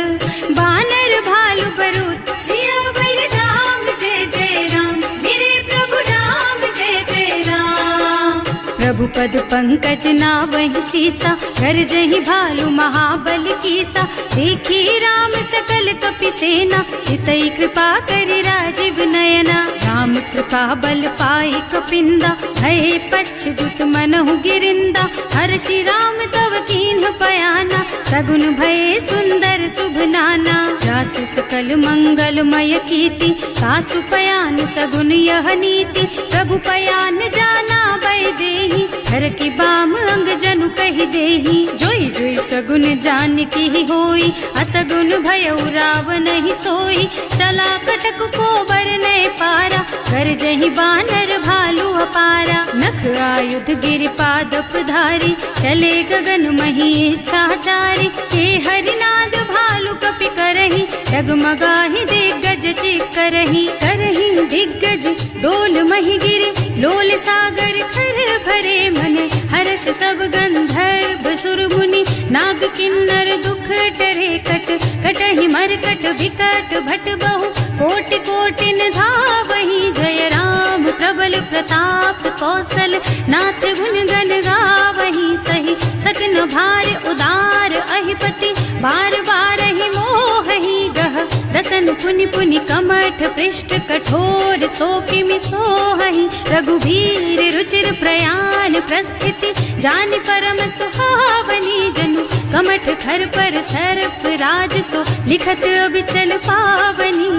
बानर भालु बरूथ। सियावर राम जय जय राम, मेरे प्रभु राम जय जय राम। प्रभु पद पंकज नावहि सीसा, गरजहि भालु महाबल कीसा। देखी राम सकल कपि सेना, हितई कृपा करि राजीव नयना। राम कृपा बल पाई कपिंदा, भये पच्छ्रुत मनहु गिरिंदा। हर्षि राम तव कीन्ह पयाना, सगुन भये सुंदर शुभ नाना। जासु सकल मंगलमय कीर्ति, तासु पयान सगुन यह नीति। प्रभु पयान जाना भय देहि, हर की बाम अंग जनु कहि देहि। जोई जोई सगुन जानकी ही होई, असगुन भयउ रावण ही सोई। चला कटक को बरनय पारा, कर जहि बानर भालु अपारा। नख आयुध गिरिपादप धारी, चले गगन मही इच्छाचारी। हे हरिनाद भालु कपि करहि, डगमगाहि दिग्गज चिक्करहि। करहि दिग्गज डोल मही गिरि, लोल सागर खर भरे मने। हर्ष सब गंधर्व सुर मुनि, नाग किन्नर दुख टरे कट। कटहि मरकट विकट भट बहु, कोटि कोटिन धावहि। जय राम प्रबल प्रताप कौशल, नाथ गुण गण गावहि। सही सकन भार उदार अहिपति, बार बार ही मोहहि गह। रसन पुनि पुनि कमठ पृष्ठ, कठोर सोकिमि सोहहि। रघुवीर रुचिर प्रयाण प्रस्थिति, जानि परम सुहावनी। जनु कमठ खर पर सर्प राज सो, लिखत अबिचल पावनी।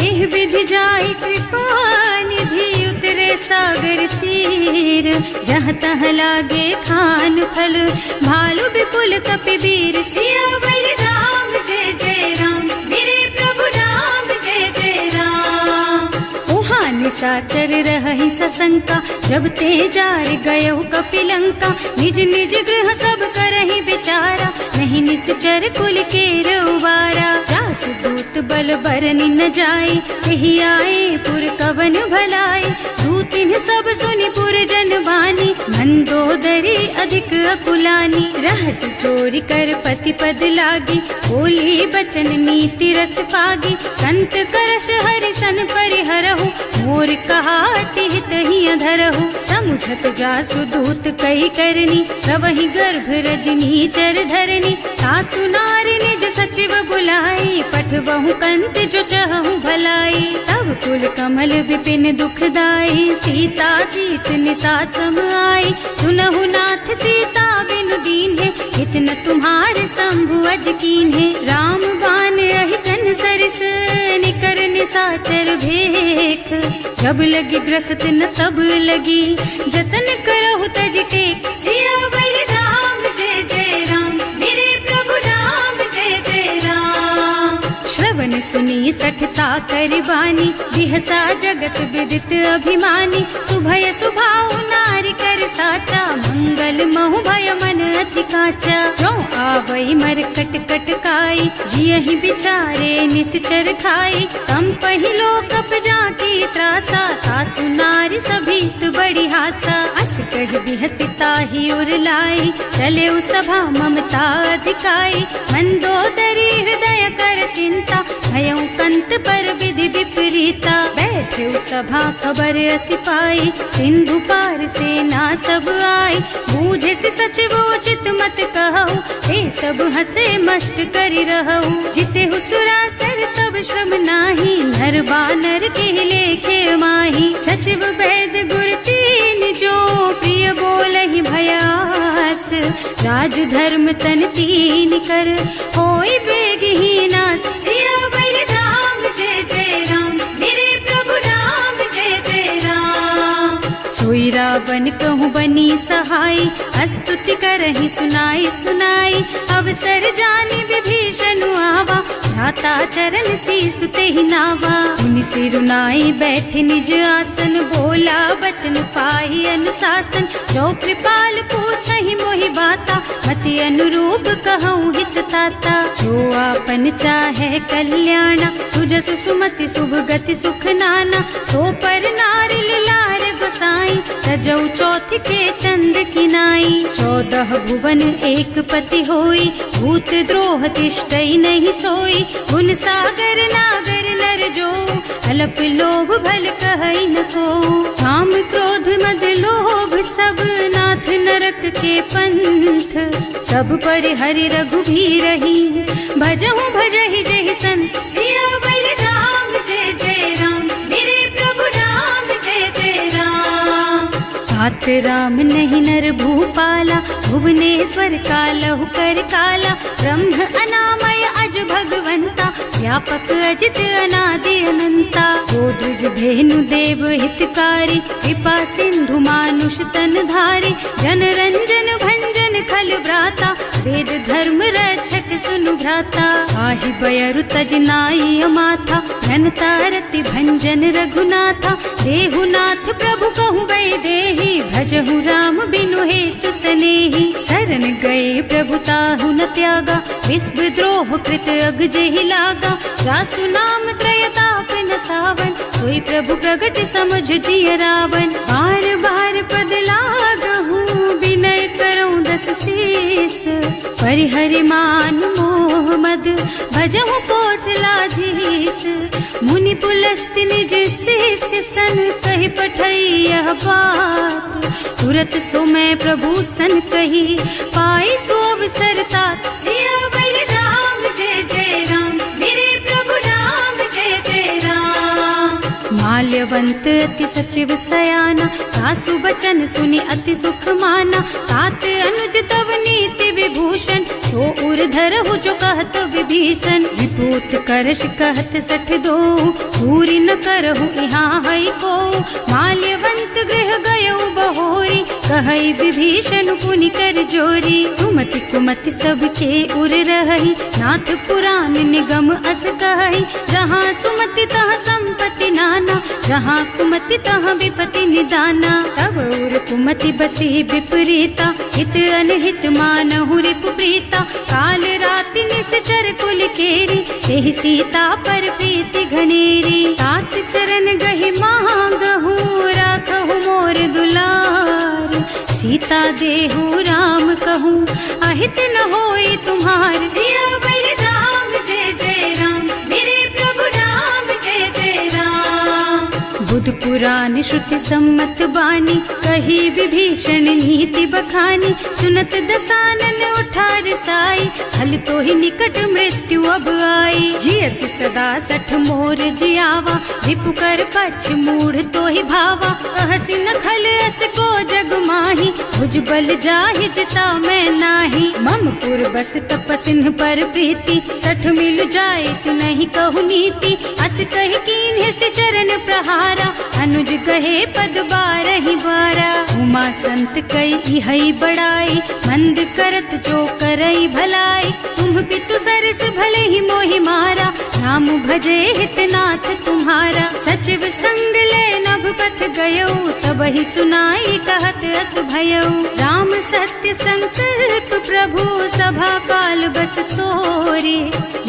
एह विधि जाहि कृपा निधि, उतरे सागर तीर। जहाँ तहाँ लागे खान फल, भालु विपुल कपि वीर। सियावर राम जय जय राम, मेरे प्रभु राम जय जय राम। उहाँ निशाचर रहहि सशंका, जब ते जार गयहु कपिलंका। निज निज गृह सब करहि विचारा, नहीं निश्चर कुल के रउबारा। जासु दूत बल बरनि न जाए, यही आए पुर कवन भलाए। दूतिन सब सुनि पुर जन बानी, मंदोदरी अधिक अकुलानी। रहस चोरी कर पति पद लागी, बोली बचन नीति रस पागी। कंत करश हरिसन परिहरहु, मोर कहाति हित ही अधरहु। समुझत जासु दूत कही करनी, सबहि गर्भ रजनी चर धरनी। सासु नारी निज सचिव बुलाई, पठबहु कंत जो चहु भलाई। तब कुल कमल विपिन दुखदाई, सीता सीत निसा सम आई। सुनहु नाथ सीता बिनु दीन्हे, इतना तुम्हारे शंभु अज कीन्हे। राम बान अहितन सरिस, निकर निसाचर भेख। जब लगी ग्रसत न तब लगी, जतन करहु तज टेक। सियावर राम जय जय राम, मेरे प्रभु राम जय जय राम। श्रवण सुनी सठता करबानी, बिहसा जगत विदित अभिमानी। सुभय सुभाउ नारी कर साचा, मंगल महु भय मन अति काचा। जो आवई मरकट कटकाई, जियहि बिचारे निश्चर खाई। तम पहिलो कप जाकी त्रासा, सासु नारी सभीत बड़ी हासा। अस कह बिहसिता ही उरलाई, चले सभा ममता अधिकाई। मंदोदरी हृदय कर चिंता, भयउ कंत पर विधि विपरीता। बैठे सभा खबर असी पाई, सिंधु पार सेना सब आई। बूझे से सचिव उचित मत कहु, हे सब हसे मष्ट करि रहु। जिते हुसुरासर तब श्रम नाही, नर बानर के लेखे माही। सचिव वैद गुर तीन जो, प्रिय बोलहि भयास। राज धर्म तन तीन कर, होई बेगहीना। सियावर राम जय जय राम, मेरे प्रभु राम जय जय राम। सोई सुनाई सुनाई, अवसर जानी विभीषण आवा, भ्राता चरण शीस तेहि नावा। मुनि सिरुनाई बैठे निज आसन, बोला बचन पाहि अनुशासन। जो कृपाल पूछहि मोहि बाता, मति अनुरूप कहूँ हित ताता। जो आपन चाहे कल्याणा, सुजसु सुमति शुभ गति सुख नाना। सो पर नारि लार गोसाई, तजौ चौथ के चंद किनाई। 14 भुवन एक पति होई, भूत द्रोह तिष्ठई नहीं सोई। गुण सागर नागर नर जो, अल्प लोभ भल कहई न को। काम क्रोध मद लोभ सब, नाथ नरक के पंथ। सब पर हरि रघुबीरहि, भजहु भजहि जहि संत। सियावर राम जय जय राम, मेरे प्रभु राम जय जय राम। तात राम नहीं नर भूपाला, भुवनेश्वर कालहु कर काला। ब्रह्म अनामय अज भगवंता, व्यापक अजित अनादि अनंता। गोदृज धेनु देव हितकारी, कृपा सिंधु मानुष तन धारी। जन रंजन भंजन खल भ्राता, वेद धर्म रक्षक सुनु भ्राता। आहि बयरु तज नाई अमाथा, घनता रति भंजन रघुनाथा। देहुनाथ प्रभु कहु वैदेही, भजहु राम बिनु हेतु सनेही। शरण गए प्रभु ताहु न त्यागा, विश्व द्रोह कृत अग जेहि लागा। जासु नाम त्रयताप न सावन, सोई प्रभु प्रगट समझ जिय रावण। बार बार पद लागहु, विनय करऊं दस शीस। परिहरि मान मोह मद, भजहु कौशलाधीश। मुनि पुलस्त्य निज शिष्य सन, कहि पठई यह बात। तुरत सो मैं प्रभु सन कही, पाई सो अवसर तात। सियावर राम जय जय राम, मेरे प्रभु राम जय जय राम। माल्यवंत अति सचिव सयाना, सासु बचन सुनि अति सुख माना। तात अनुज तव नीति विभूषण, सो उर धरहु जो कहत विभीषण। विपूत करश कहत 62, पूरी न करहु यहाँ हई को। माल्यवंत गृह गयौ बहोरी, कहई विभीषण पुनि कर जोरी। सुमति कुमति सबके उर रहई, नाथ पुराण निगम अस कहई। जहाँ सुमति तहाँ संपत्ति नाना, जहाँ कुमति तहाँ विपत्ति निदाना। तब उर कुमति बसी विपरीता, हित अनहित मानहु रिपु प्रीता। काल राति निश्चर कुल केरी, तेहि सीता पर प्रीति घनेरी। तात चरण गहि मांगहु, राखहु मोर दुलार। सीता देहु राम कहूँ, अहित न होई तुम्हार। सियावर राम जय जय राम, मेरे प्रभु राम जय जय राम। बुध पुराण श्रुति सम्मत बानी, कही विभीषण नीति बखानी। सुनत दसानन उठार साई, हल तो ही निकट मृत्यु अब आई। जियसि सदा 60 मोर जियावा, रिपु कर पक्ष मूढ़ तो ही भावा। कहसि न खल अस को जग माही, भुज बल जाहि जिता मैं नाही। मम पुर बस तपसिन्ह पर प्रीति, 60 मिल जाए तु नहीं कहु नीति। अस कहि कीन्ह से चरण प्रहारा, अनुज कहे पद 12 बारा। उमा संत कई इहई बड़ाई, मंद करत जो करई भलाई। तुम पितु सरस भले ही मोहि मारा, नाम भजे हितनाथ तुम्हारा। सचिव संग ले नभ पथ गयो, सबहि सुनाई कहत अस भयो। राम सत्य संकल्प प्रभु, सभा काल बस तोरे।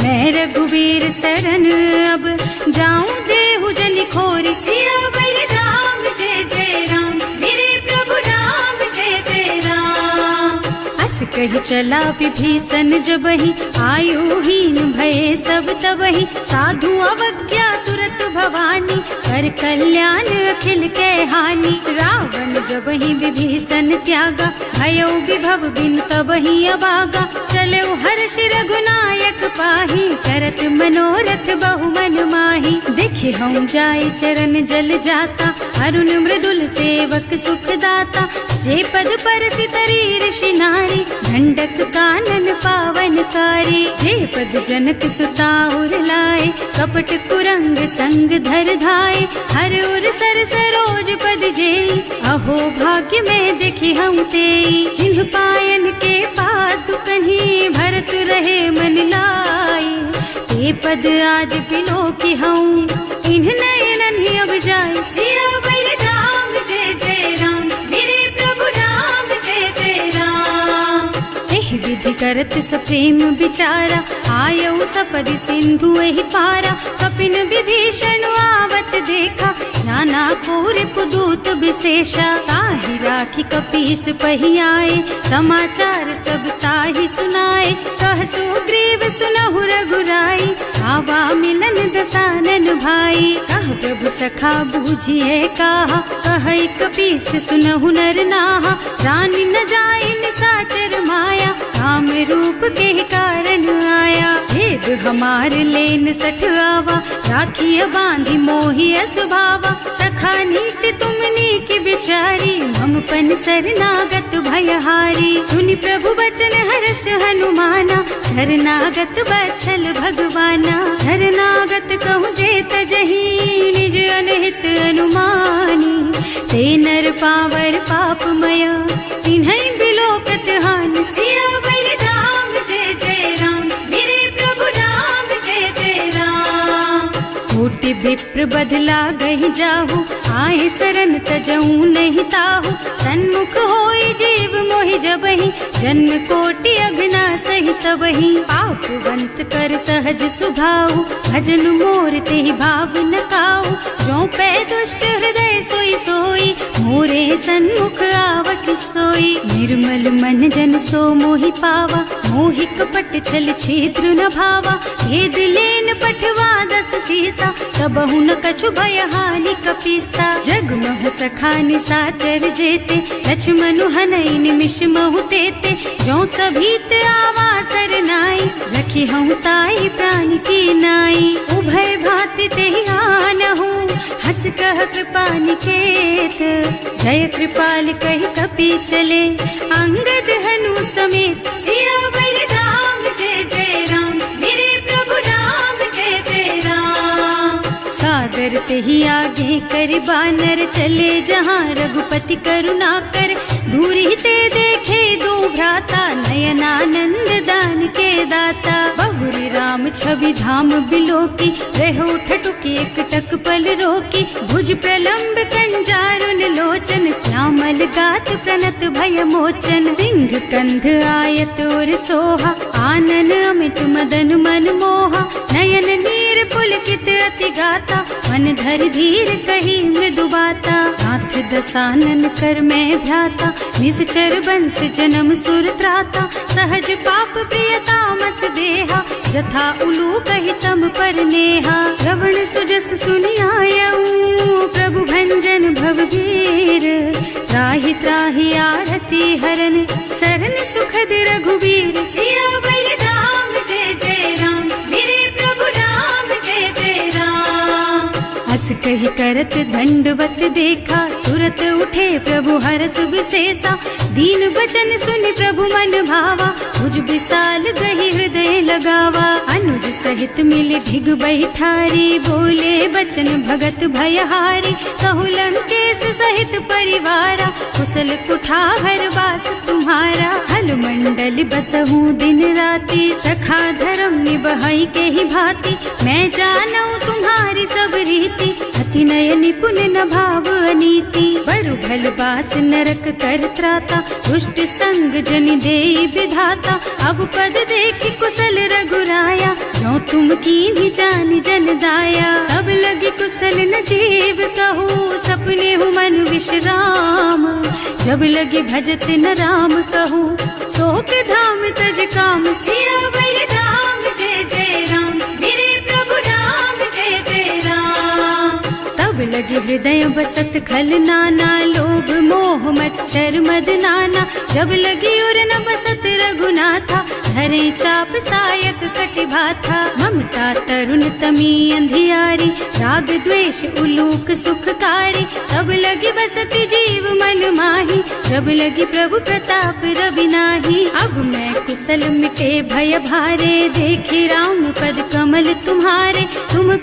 मैं रघुवीर शरण अब, जाऊं देहु जनि खोरी। सियावर राम जय जय राम, मेरे प्रभु राम जय जय राम। अस कही चला विभीषण जबहि, आयुहीन भये सब तबहि। साधु अवज्ञा तुरत भवानी, कर कल्याण अखिल के हानि। रावण जबहि विभीषण त्यागा, भयो विभव बिन तबहि अभागा। चलो हर्ष रघुनायक पाहि, करत मनोरथ बहु मन माहि। देखे हम जाय चरण जल जाता, अरुण मृदुल सेवक सुख दाता। जे पद परसि तरी ऋषि नारी, ढंडक कानन पावन कारी। जे पद जनक सुता उर लाए, कपट कुरंग संग धर धाय, हर उर सर सरोज पद जेई, अहो भाग्य में देखी हम तेई। जिन्ह पायन के पातु कहीं भरत रहे मन लाई, ये पद आज बिलो की हूँ इन्ह नयनन ही अब जाए। सियावर राम जय जय राम, मेरे प्रभु राम जय जय राम। एहि विधि करत सप्रेम विचारा, आयऊ सपदि सिंधु एहि पारा। कपिन विभीषण आवत देखा, नाना कोर पुदूत विशेषा। ताहि राखी कपीस पहि आए, समाचार सब ताहि सुनाए। कह सुग्रीव सुनहु रघुराई, आवा मिलन दसानन भाई। कह प्रभु सखा बूझिए काहा, कहै कपीस सुनहु नर नाहा। रानी न जाय निसाचर माया, काम रूप के कारण आया। भेद हमार लेन सठ आवा, राखिय बांधी मोहि स्वभावा। सखा नीति तुमनी की बिचारी, हम पन शरणागत भयहारी। सुनि प्रभु बचन हर्ष हनुमाना, शरणागत बछल भगवाना। शरणागत कहूँ जेत जही, निज अनहित अनुमानी। ते नर पावर पापमय, तिन्है बिलोकत हानि। सियावर राम जय जय राम, मेरे प्रभु राम जय जय राम। कोटि विप्र बदला गहि जाहु, आए शरण तजऊ नहीं ताहु। सन्मुख होई जीव मोहि जबहि, जन्म कोटि अघनासहि तबहि। पापवंत कर सहज सुभाऊ, भजन मोर तेहि भाव न काऊ। जो पै दुष्ट हृदय सोई सोई, मोरे सन्मुख आवत सोई। निर्मल मन जन सो मोहि पावा, मोहि कपट छल छिद्र न भावा। भेद लेन पठवा दस सीसा, कबहु न कछु भय हानि कपीसा। जग महु सखा निसाचर जेते, लक्ष्मणु हनई निमिष महु तेते। जो सभीत आवा सरनाई, रखी हूँ ताई प्राण की नाई। उभय भांति तेहि आनहु, हस कह कृपा निकेत। जय कृपाल कहि कपि चले, अंगद हनु समेत। सियावर राम जय जय राम, मेरे प्रभु राम जय जय राम। सादर तेहि आगे कर बानर, चले जहाँ रघुपति करुणा कर। दूरी ते देखे दो भ्राता, नयनानंद दान के दाता। बहुरी राम छवि धाम बिलोकी, रहो ठटुकी एक टक पल रोकी। भुज प्रलंब कंजारुन लोचन, श्यामल गात प्रणत भय मोचन। सिंह कंध आयत और सोहा, आनन अमित मदन मन मोहा। नयन नीर पुलकित अति गाता, मन धर धीर कही मृदु बाता। नाथ दसानन कर मैं भ्राता, निश्चर बंस जन्म सुर त्राता। सहज पाप प्रिय तामस देहा, जथा उलू कहि तम पर नेहा। श्रवण सुजस सुनि आयऊ, प्रभु भंजन भवभीर। त्राहि त्राहि आरती हरन, सरन सुखद रघुबीर। सियावर राम जय जय राम, मेरे प्रभु राम जय जय राम। हस कहि करत दंडवत देखा, तुरत उठे प्रभु हरष विशेषा। दीन बचन सुनि प्रभु मन भावा, भुज विशाल गहि हृदय लगावा। अनुज सहित मिल धिग बैठारी, बोले बचन भगत भयहारी। कहु लंकेश सहित परिवारा, कुशल कुठार वास तुम्हारा। हल मंडल बसहु दिन राति, सखा धर्म निबहई के ही भांति। मैं जानऊ तुम्हारी सब रीति, अति नय निपुण न भाव अनीति। बरु भल बास नरक कर त्राता, दुष्ट संग जनि देई विधाता। अब पद देखि कुशल रघुराया, जो तुम कीन्ही जानि जन दाया। अब लगी कुशल न जीव कहू, सपने हूँ मन विश्राम। जब लगी भजत न राम कहू, शोक धाम तज काम। सियावर राम जय जय राम, मेरे प्रभु राम जय जय राम। तब लगे हृदय बसत खल नाना, लोभ मोह मच्छर मद नाना। जब लगी उर न बसत रघुनाथा, धरे चाप सायक कटिभाथा। ममता तरुण तमी अंधियारी, राग द्वेष उलूक सुखकारी। तब लगी बसती जीव मन माही, जब लगी प्रभु प्रताप रवि नाही। अब मैं कुशल मिटे भय भारे, देखे राम पद कमल तुम्हारे।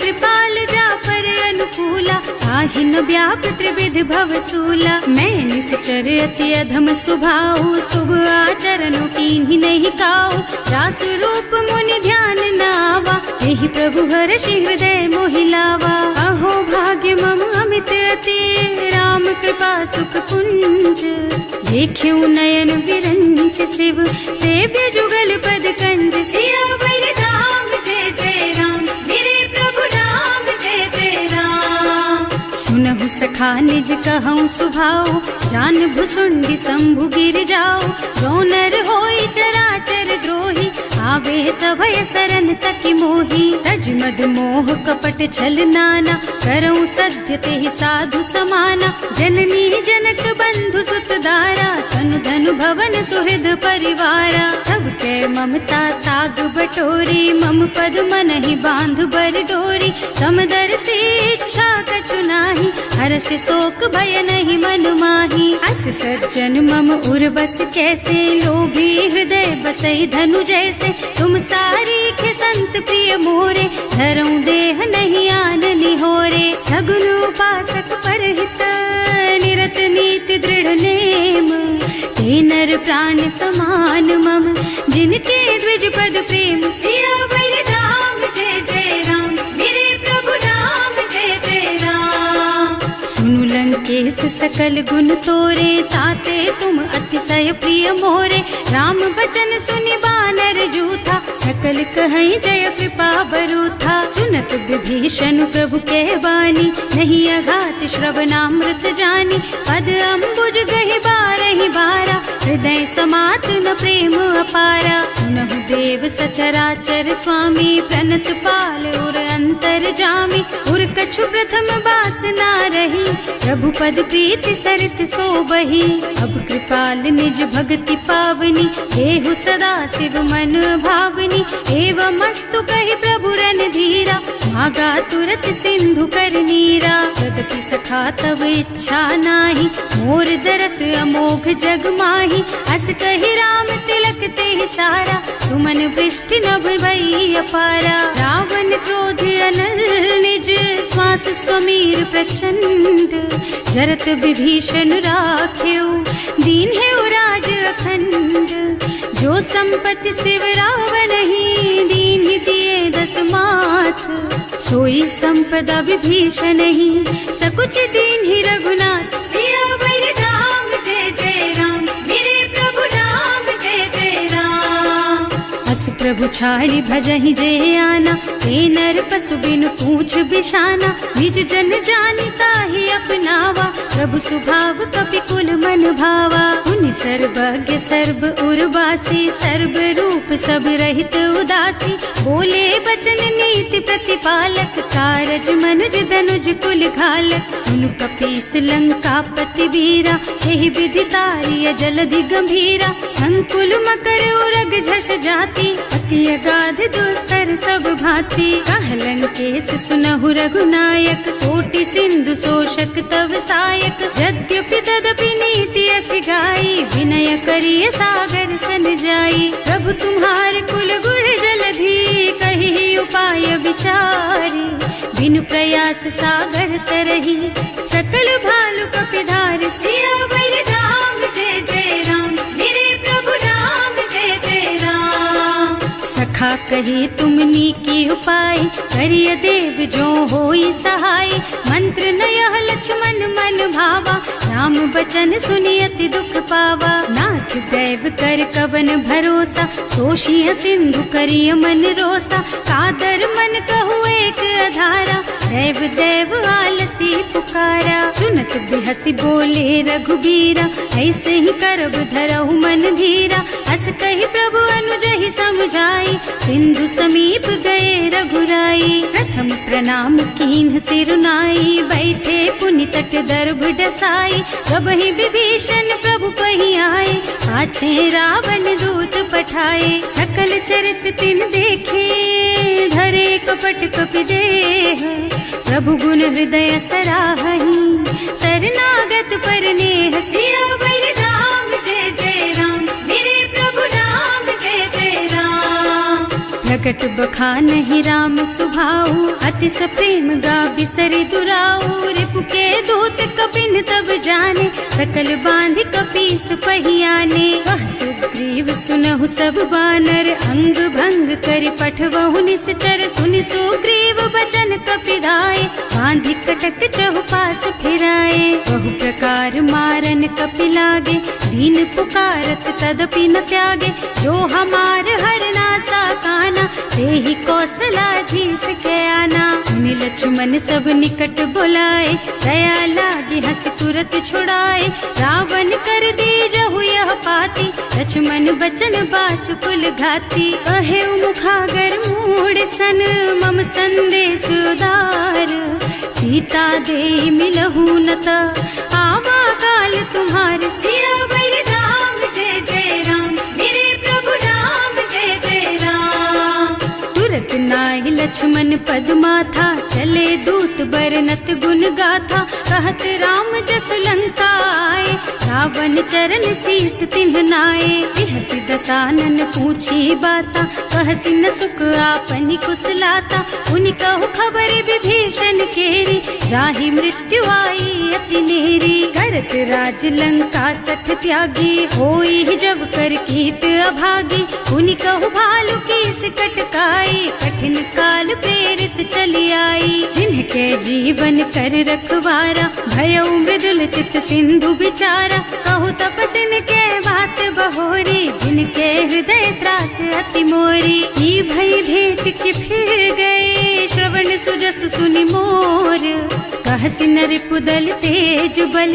कृपाल जा पर अनुकूला, ताहि न व्याप त्रिविध भवसूला। मैं निश्चर अति अधम स्वभाव, शुभ आचरण कीन्ही नहीं काऊ। रासु रूप मुनि ध्यान न आवा, यही प्रभु हर्षि हृदय मोहि लावा। अहो भाग्य मम अमित अति, राम कृपा सुख कुंज। देख्यू नयन विरंच शिव, सेव्य जुगल पद कंज। सियावर राम जय जय राम, मेरे प्रभु राम जय जय राम। सुनहु सखा निज कहूँ सुभाऊ, जान भुसुंडी शंभु गिर जाओ। जो नर होई चराचर द्रोही, आवे सभय सरन तकी मोही। तज मद मोह कपट छल नाना, करऊँ सत्य तेहि साधु समाना। जननी जनक बंधु सुत दारा, तनु धनु भवन सुहृद परिवारा। तब के ममता ताग बटोरी, मम पद मन ही बांध बर डोरी। समदर्शी इच्छा कछु नाही, हर्ष शोक भय नहीं मन माही। अस सज्जन मम उर बस कैसे, लोभी हृदय बसई धनु जैसे। तुम सारी के संत प्रिय मोरे, धरऊं देह नहीं आन निहोरे। सगुन उपासक परहित, निरत नीति दृढ़ नेम। ते नर प्राण समान मम, जिनके द्विज पद प्रेम। सियावर राम जय जय राम, मेरे प्रभु राम जय जय राम। सुनु लंकेश सकल गुण तोरे, ताते तुम अतिशय प्रिय मोरे। राम बचन सुनि बानर जूथा, सकल कहई जय कृपा बरूथा। सुनत विभीषण प्रभु के बानी, नहीं अघात श्रवणामृत जानी। पद अम्बुज गहि बारहि बारा, हृदय समात न प्रेम अपारा। सुनहु देव सचराचर स्वामी, प्रणत पाल उर अंतर जामी। उर कछु प्रथम बासना रही, प्रभु पद प्रीति सरित सोबही। अब कृपाल निज भक्ति पावनी, देहु सदा शिव मन भावनी। एवं मस्तु कहि प्रभु रन धीरा, मागा तुरत सिंधु कर नीरा। तदपि सखा तब इच्छा नाही, मोर दरस अमोघ जग माही। अस कहि राम तिलक तेहि सारा, सुमन वृष्टि नभ भई अपारा। रावण क्रोध अनल निज, श्वास स्वमीर प्रचंड। जरत विभीषण राख्यो, दीन है राज अखंड। जो संपत्ति शिव रावण ही, दीन ही दिए दस माथ। सोई संपदा विभीषण ही, सकुच दीन ही रघुनाथ। सियावर राम जय जय राम, मेरे प्रभु राम जय जय राम। अस प्रभु छाड़ी भजहि जय आना, हे नर पशु बिनु पूछ बिशाना। निज जन जानिता ही अपनावा, प्रभु सुभाव कपि कुल मन भावा। उनि सर्वज्ञ सर्व उर्वासी, सर्व रूप सब रहित उदासी। बोले बचन नीति प्रतिपालक, कारज मनुज धनुज कुल घालक। सुनु कपीस लंकापति वीरा, यही विधि तारिय जलधि गंभीरा। संकुल मकर उरग झष जाति, अति अगाध दुस्तर सब भांति। कह लंकेश सुनहु रघुनायक, कोटि सिंधु शोषक तव सायक। यद्यपि तदपि नीति असि गाई, विनय करिय सागर सन जाई। प्रभु तुम्हार कुल गुण जलधि, कहि उपाय विचारी। बिनु प्रयास सागर तरही, सकल भालु कपिधार। सियावर राम जय जय राम, मेरे प्रभु राम जय जय राम। सखा कही तुमनी की उपाय, करिय देव जो होई सहाय। मंत्र नयह लक्ष्मण मन भावा, राम बचन सुनि अति दुख पावा। नाथ दैव कर कवन भरोसा, सोषिय सिंधु करिय मन रोसा। कादर मन कहु एक अधारा, दैव दैव आलसी पुकारा। सुनत बिहसी बोले रघुबीरा, ऐसे ही करब धरहु मन धीरा। अस कहि प्रभु अनुजहि समझाई, सिंधु समीप गए रघुराई। प्रथम प्रणाम कीन्ह सिरुनाई, बैठे पुनि तट दर्भ डसाई। जब ही विभीषण प्रभु पही आए, पाछे रावण दूत पठाए। सकल चरित तिन देखे, धरे कपट कपि देह। प्रभु गुण हृदय सराहहि, शरणागत पर नेह। सियावर राम जय जय राम, मेरे प्रभु राम जय जय राम। प्रगट बखानहि राम सुभाऊ, अति सप्रेम गा बिसरि दुराऊ। रिपु के दूत कपिन तब जाने, सकल बांधि कपीस पहियाने। वह सुग्रीव सुनहु सब बानर, अंग भंग करि पठवहु निश्चर। सुनि सुग्रीव बचन कपिधाय, बांधि कटक चहुपास फिराए। बहु प्रकार मारन कपि लागे, दीन पुकारत तदपि न त्यागे। जो हमार हरनासा काना, तेहि कौशलाधीश के आना। मुनि लक्ष्मण सब निकट बुलाए, दया लागी हंस तुरत छुड़ाए। रावण कर दीजहु यह पाती, लक्ष्मण बचन बाचुकुल घाती। कहे मुखागर मूढ़ सन, मम संदेश उदार। सीता दे मिलहु नता, आवा काल तुम्हारे। सियावर राम जय जय राम, मेरे प्रभु राम जय जय राम। तुरत नाहि लक्ष्मण पद माथा, चले दूत बरनत गुण गाथा। कहत राम जस लंका आए, रावण चरण शीस तिन्ह नाए। बिहसि दसानन पूछी बाता, कहसि न सुख आपनि कुशलाता। उनि कहु खबर विभीषण केरी, जाहि मृत्यु आई अति नेरी। करत राज लंका सठ त्यागी, होई जब कर कीट अभागी। उनि कहु भालु कीस कटकाई, कठिन काल प्रेरित चली आई। जिनके जीवन कर रखवारा, भयउ मृदुल चित सिंधु बिचारा। कहु तपसिन के बात बहोरी, जिनके हृदय त्रास अति मोरी। ई भई भेंट कि फिर गए, श्रवण सुजस सुनि मोर। कहसि नरिपु दल तेज बल,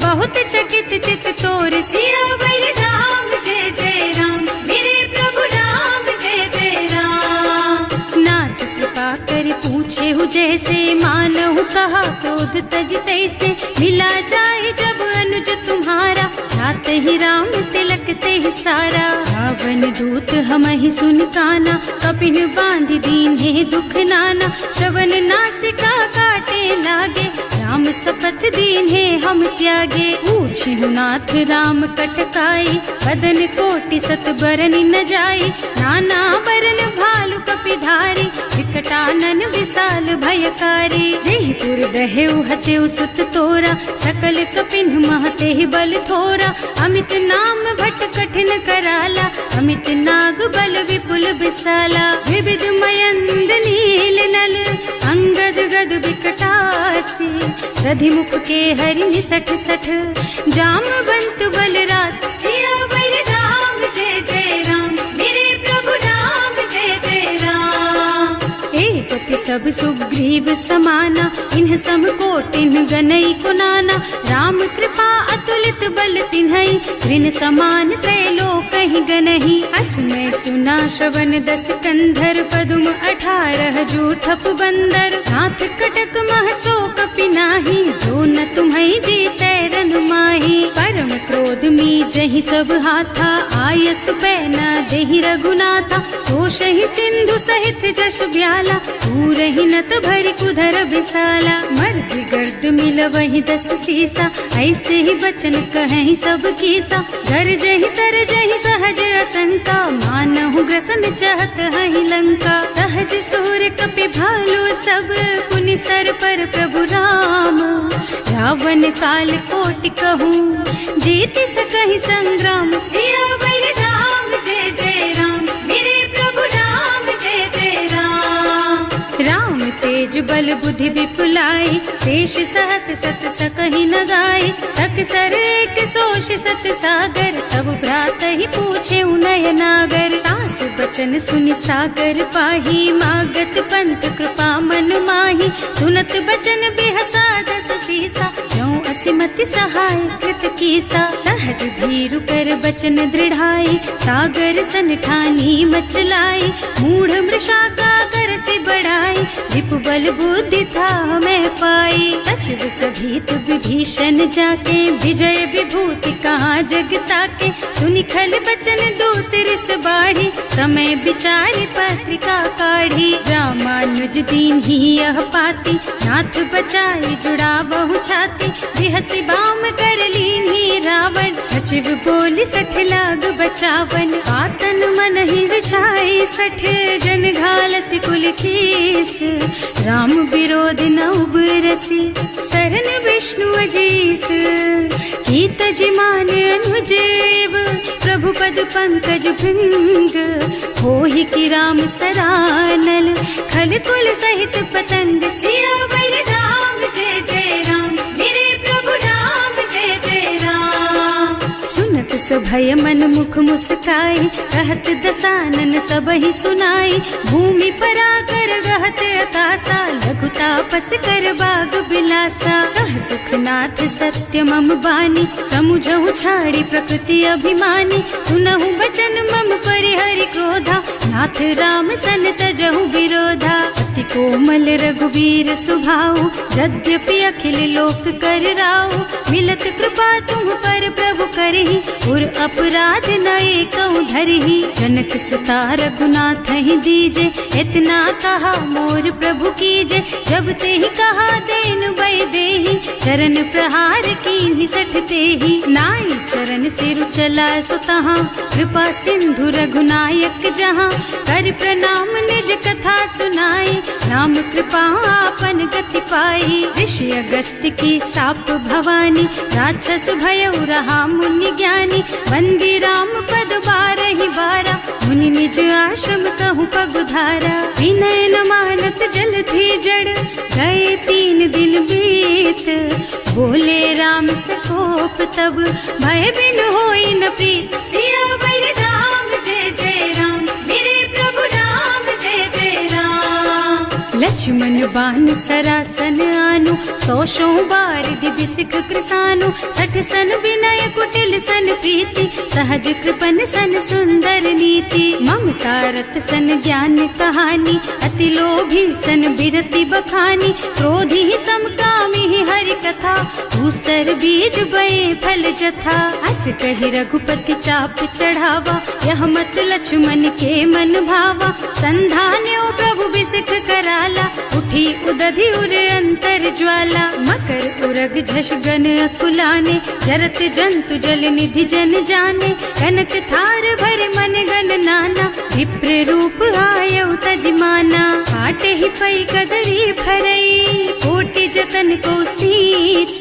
बहुत चकित चित तोर। सियावर राम जय जय राम, मेरे प्रभु राम जय जय राम। नाथ कृपा कर पूछे हु जैसे, मानहु कहा क्रोध तज तैसे। मिला जाए जब अनुज तुम्हारा, जाते ही राम तिलकते ही सारा। रावण दूत हमहि सुन काना, कपिन बांधि दीन्हे दुख नाना। श्रवण नासिका काटे लागे, राम शपथ दीन्हे हम त्यागे। पूछिहु नाथ राम कटकाई, बदन कोटि सत बरन न जाई। नाना बरन भालु कपिधारी, विकटानन विशाल भयकारी। जयपुर गहेउ हतेउ सुत तोरा, सकल कपिन महते ही बल थोरा। अमित नाम भट कठिन कराला, अमित नाग बल विपुल विशाला। विविध मयंद नील नल, अंगद गद विकटासी। दधि मुख के हरि निसठ सठ, जामवंत बलराज। सियावर राम जय जय राम, मेरे प्रभु राम जय जय राम। एक सब सुग्रीव समाना, इन्ह सम कोटिन गनई को नाना। राम कृपा अतुलित बल तिन्हई, ऋण समान त्रैलोक ही गनहि। असमय सुना श्रवण दस कंधर, पदुम 18 जूठप बंदर। नाथ कटक महसो कपि नाही, जो न तुम्हई जीतै रन माही। परम क्रोध मी जहि सब हाथा, आयस पैना देहि रघुनाथा। सोषहि सिंधु सहित जश ब्याला, पूरहि नत भरि कुधर विशाला। मर्द गर्द मिलवहि 10 सीसा, ऐसे ही बचन कहें सब कीसा। गरजहि तरजहि सहज असंका, मानहु ग्रसन चाहत हहि लंका। सहज सूर कपि भालु सब, पुनि सर पर प्रभु राम। रावण काल कोटि कहूँ, जीति सकहि संग्राम। सियावर राम जय जय राम, मेरे प्रभु राम जय जय राम। राम तेज बल बुद्धि विपुलाई, शेष सहस सत सकहि न गाय। सक सर एक सोष सत सागर, तब भ्रात ही पूछे उनय नागर। तास बचन सुनि सागर पाही, मागत पंत कृपा मन माही। सुनत बचन बिहसा 10 सीसा, ज्यों असिमति सहाय कृत कीसा। सहज धीरु कर बचन दृढ़ाई, सागर सन ठानी मचलाई। मूढ़ मृषा का कर सि बढ़ाई, रिपु बल बुद्धि था मैं पाई। सचिव सभीत विभीषण जाके, विजय विभूति कहाँ जगता के। सुनि खल बचन दूत रिस बाढ़ी, समय विचारी पत्रिका काढ़ी। रामानुज दीन ही यह पाती, नाथ बचाई जुड़ा बहु छाती। बिहसी बाम कर लीन्ही रावण, सचिव बोली 60 लाग बचावन। आतन मन ही रिझाई 60, जन घालस कुल कीस। राम विरोध न उबरसी, शरण विष्णु अजीस। कीत जिमान अनुजेव, प्रभु पद पंकज भृंग। होहि की राम सरानल, खल कुल सहित पतंग। सियावर राम जय जय राम, मेरे प्रभु राम जय जय राम। सुनत सभय मन मुख मुस्काई, कहत दसानन सबहि सुनाई। भूमि पराकर गहत आकाशा, लघु तापस कर बाग बिलासा। कह सुखनाथ सत्य मम बानी, समुझहु छाड़ी प्रकृति अभिमानी। सुनहु बचन मम परिहरि क्रोधा, नाथ राम सन तजहु विरोधा। अति कोमल रघुवीर सुभाऊ, यद्यपि अखिल लोक कर राऊ। मिलत कृपा तुम पर प्रभु करहि, उर अपराध न एकहु धरहि। जनक सुता रघुनाथ ही दीजे, इतना कहा मोर प्रभु कीजे। जब ते ही कहा देन बय देहि, चरण प्रहार कीन्ही 60 तेहि। नाई चरण सिरु चला सुतहाँ, कृपा सिंधु रघुनायक जहाँ। कर प्रणाम निज कथा सुनाई, राम कृपा आपन गति पाई। ऋषि अगस्त्य की साप भवानी, राक्षस भयउ रहा मुनि ज्ञानी। वंदी राम पद बारहि बारा, मुनि निज आश्रम कहूँ पगुधारा। विनय न मानत जल थी जड़, गए 3 दिन बीत। बोले राम सकोप तब, भय बिन होई न प्रीत। सियावर राम जय जय राम, मेरे प्रभु राम जय जय राम। लक्ष्मण बान सरासन आनु, 100 बारिधि बिसिक कृसानु। 60 सन विनय कुटिल सन प्रीति, सहज कृपन सन सुंदर नीति। ममता रत सन ज्ञान कहानी, अति लोभी सन बिरति बखानी। क्रोधी समकामी हरि कथा, दूसर बीज बये फल जथा। अस कहि रघुपति चाप चढ़ावा, यह मत लक्ष्मण के मन भावा। संधान्यो प्रभु बिसिक कराला, उठी उदधि उर अंतर ज्वाला। मकर उरग झष गन अकुलाने, जरत जंतु जल निधि जन जाने। कनक थार भर मन गन नाना, विप्र रूप आयउ तजमाना। काटे ही पई कदरी फरई, कोटि जतन को सींच।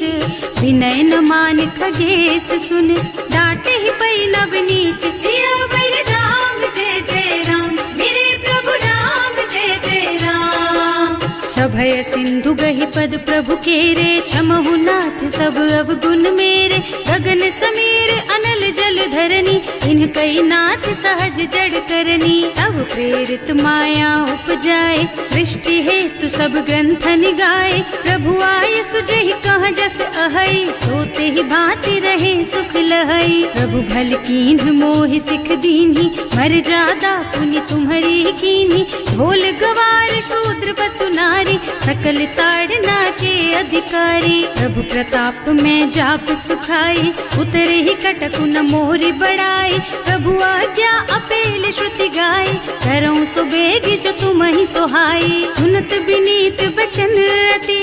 विनय न मान खगेश सुन, डांटे ही पई नव नीच। सियावर राम जय जय राम, मेरे प्रभु राम जय जय राम। सभय सिंधु गहि पद प्रभु केरे, क्षमहु नाथ सब अवगुण मेरे। गगन समीर अनल जल धरनी, इन्ह कई नाथ सहज जड़ करनी। तब प्रेरित माया उपजाए, सृष्टि हेतु सब ग्रंथन गाए। प्रभु आय सुजहि कह जस अहै, सोते ही भांति रहे सुख लहै। प्रभु भल कीन्ह मोहि सिख दीन्ही, मर्यादा पुनि तुम्हरी कीन्ही। ढोल गवार शूद्र पशु नारी, सकल ताड़ना के अधिकारी। प्रभु प्रताप में जाप सुखाई, उतरे ही कटकु न मोरी बढ़ाई। प्रभु आज्ञा अपेल श्रुति गाय, करऊं सुबेग जो तुम ही सोहाई। सुनत विनीत बचन अति,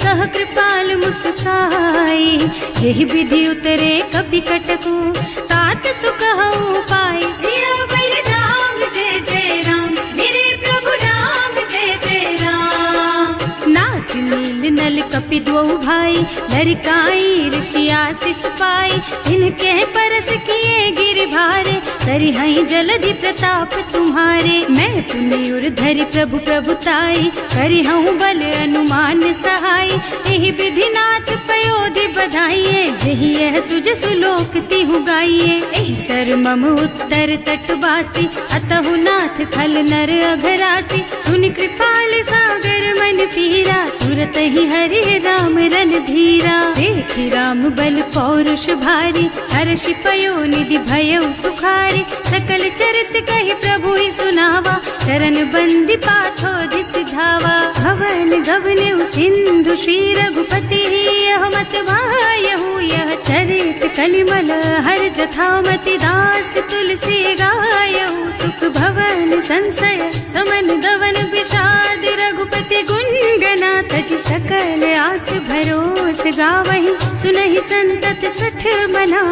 कह कृपाल मुस्काई। यही विधि उतरे कपि कटकु, तात सुकहु पाई। सियावर राम जय जय राम, मेरे प्रभु राम जय जय राम। नाथ नील नल कपि द्वौ भाई, लरिकाई ऋषि आशीष पाई। इनके परस किए गिर भारे, तरि हई जलधि प्रताप तुम्हारे। मैं पुनि उर धरि प्रभु प्रभुताई, करि हूँ बल अनुमान सहाय। यही विधि नाथ पयोधि बधाइए, यही यह सुज सुलोक तिहु गाइए। एहि सर मम उत्तर तटवासी, अतहु नाथ खल नर अघरासी। सुनि कृपाल सागर मन पीरा, तुरत तही हरे राम रणधीरा। देखि राम बल पौरुष भारी, हर्षि पयो निधि भयउ सुखारी। सकल चरित कहि प्रभु ही सुनावा, चरण बंदी पाथो दिस धावा। भवन गवनेउ सिंधु श्री रघुपति, यह मत वायहु यह चरित कलिमल हर जथामति। दास तुलसी गायहु, सुख भवन संशय समन गवन विषाद। रघुपति गुण गना तज सकल आस भरोस गावहि। सुनहि संतत सठ मना,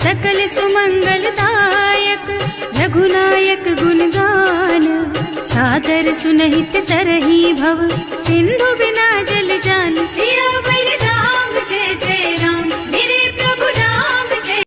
सकल सुमंगल दायक। रघुनायक गुण गान, सादर सुनहित तरही भव। सिंधु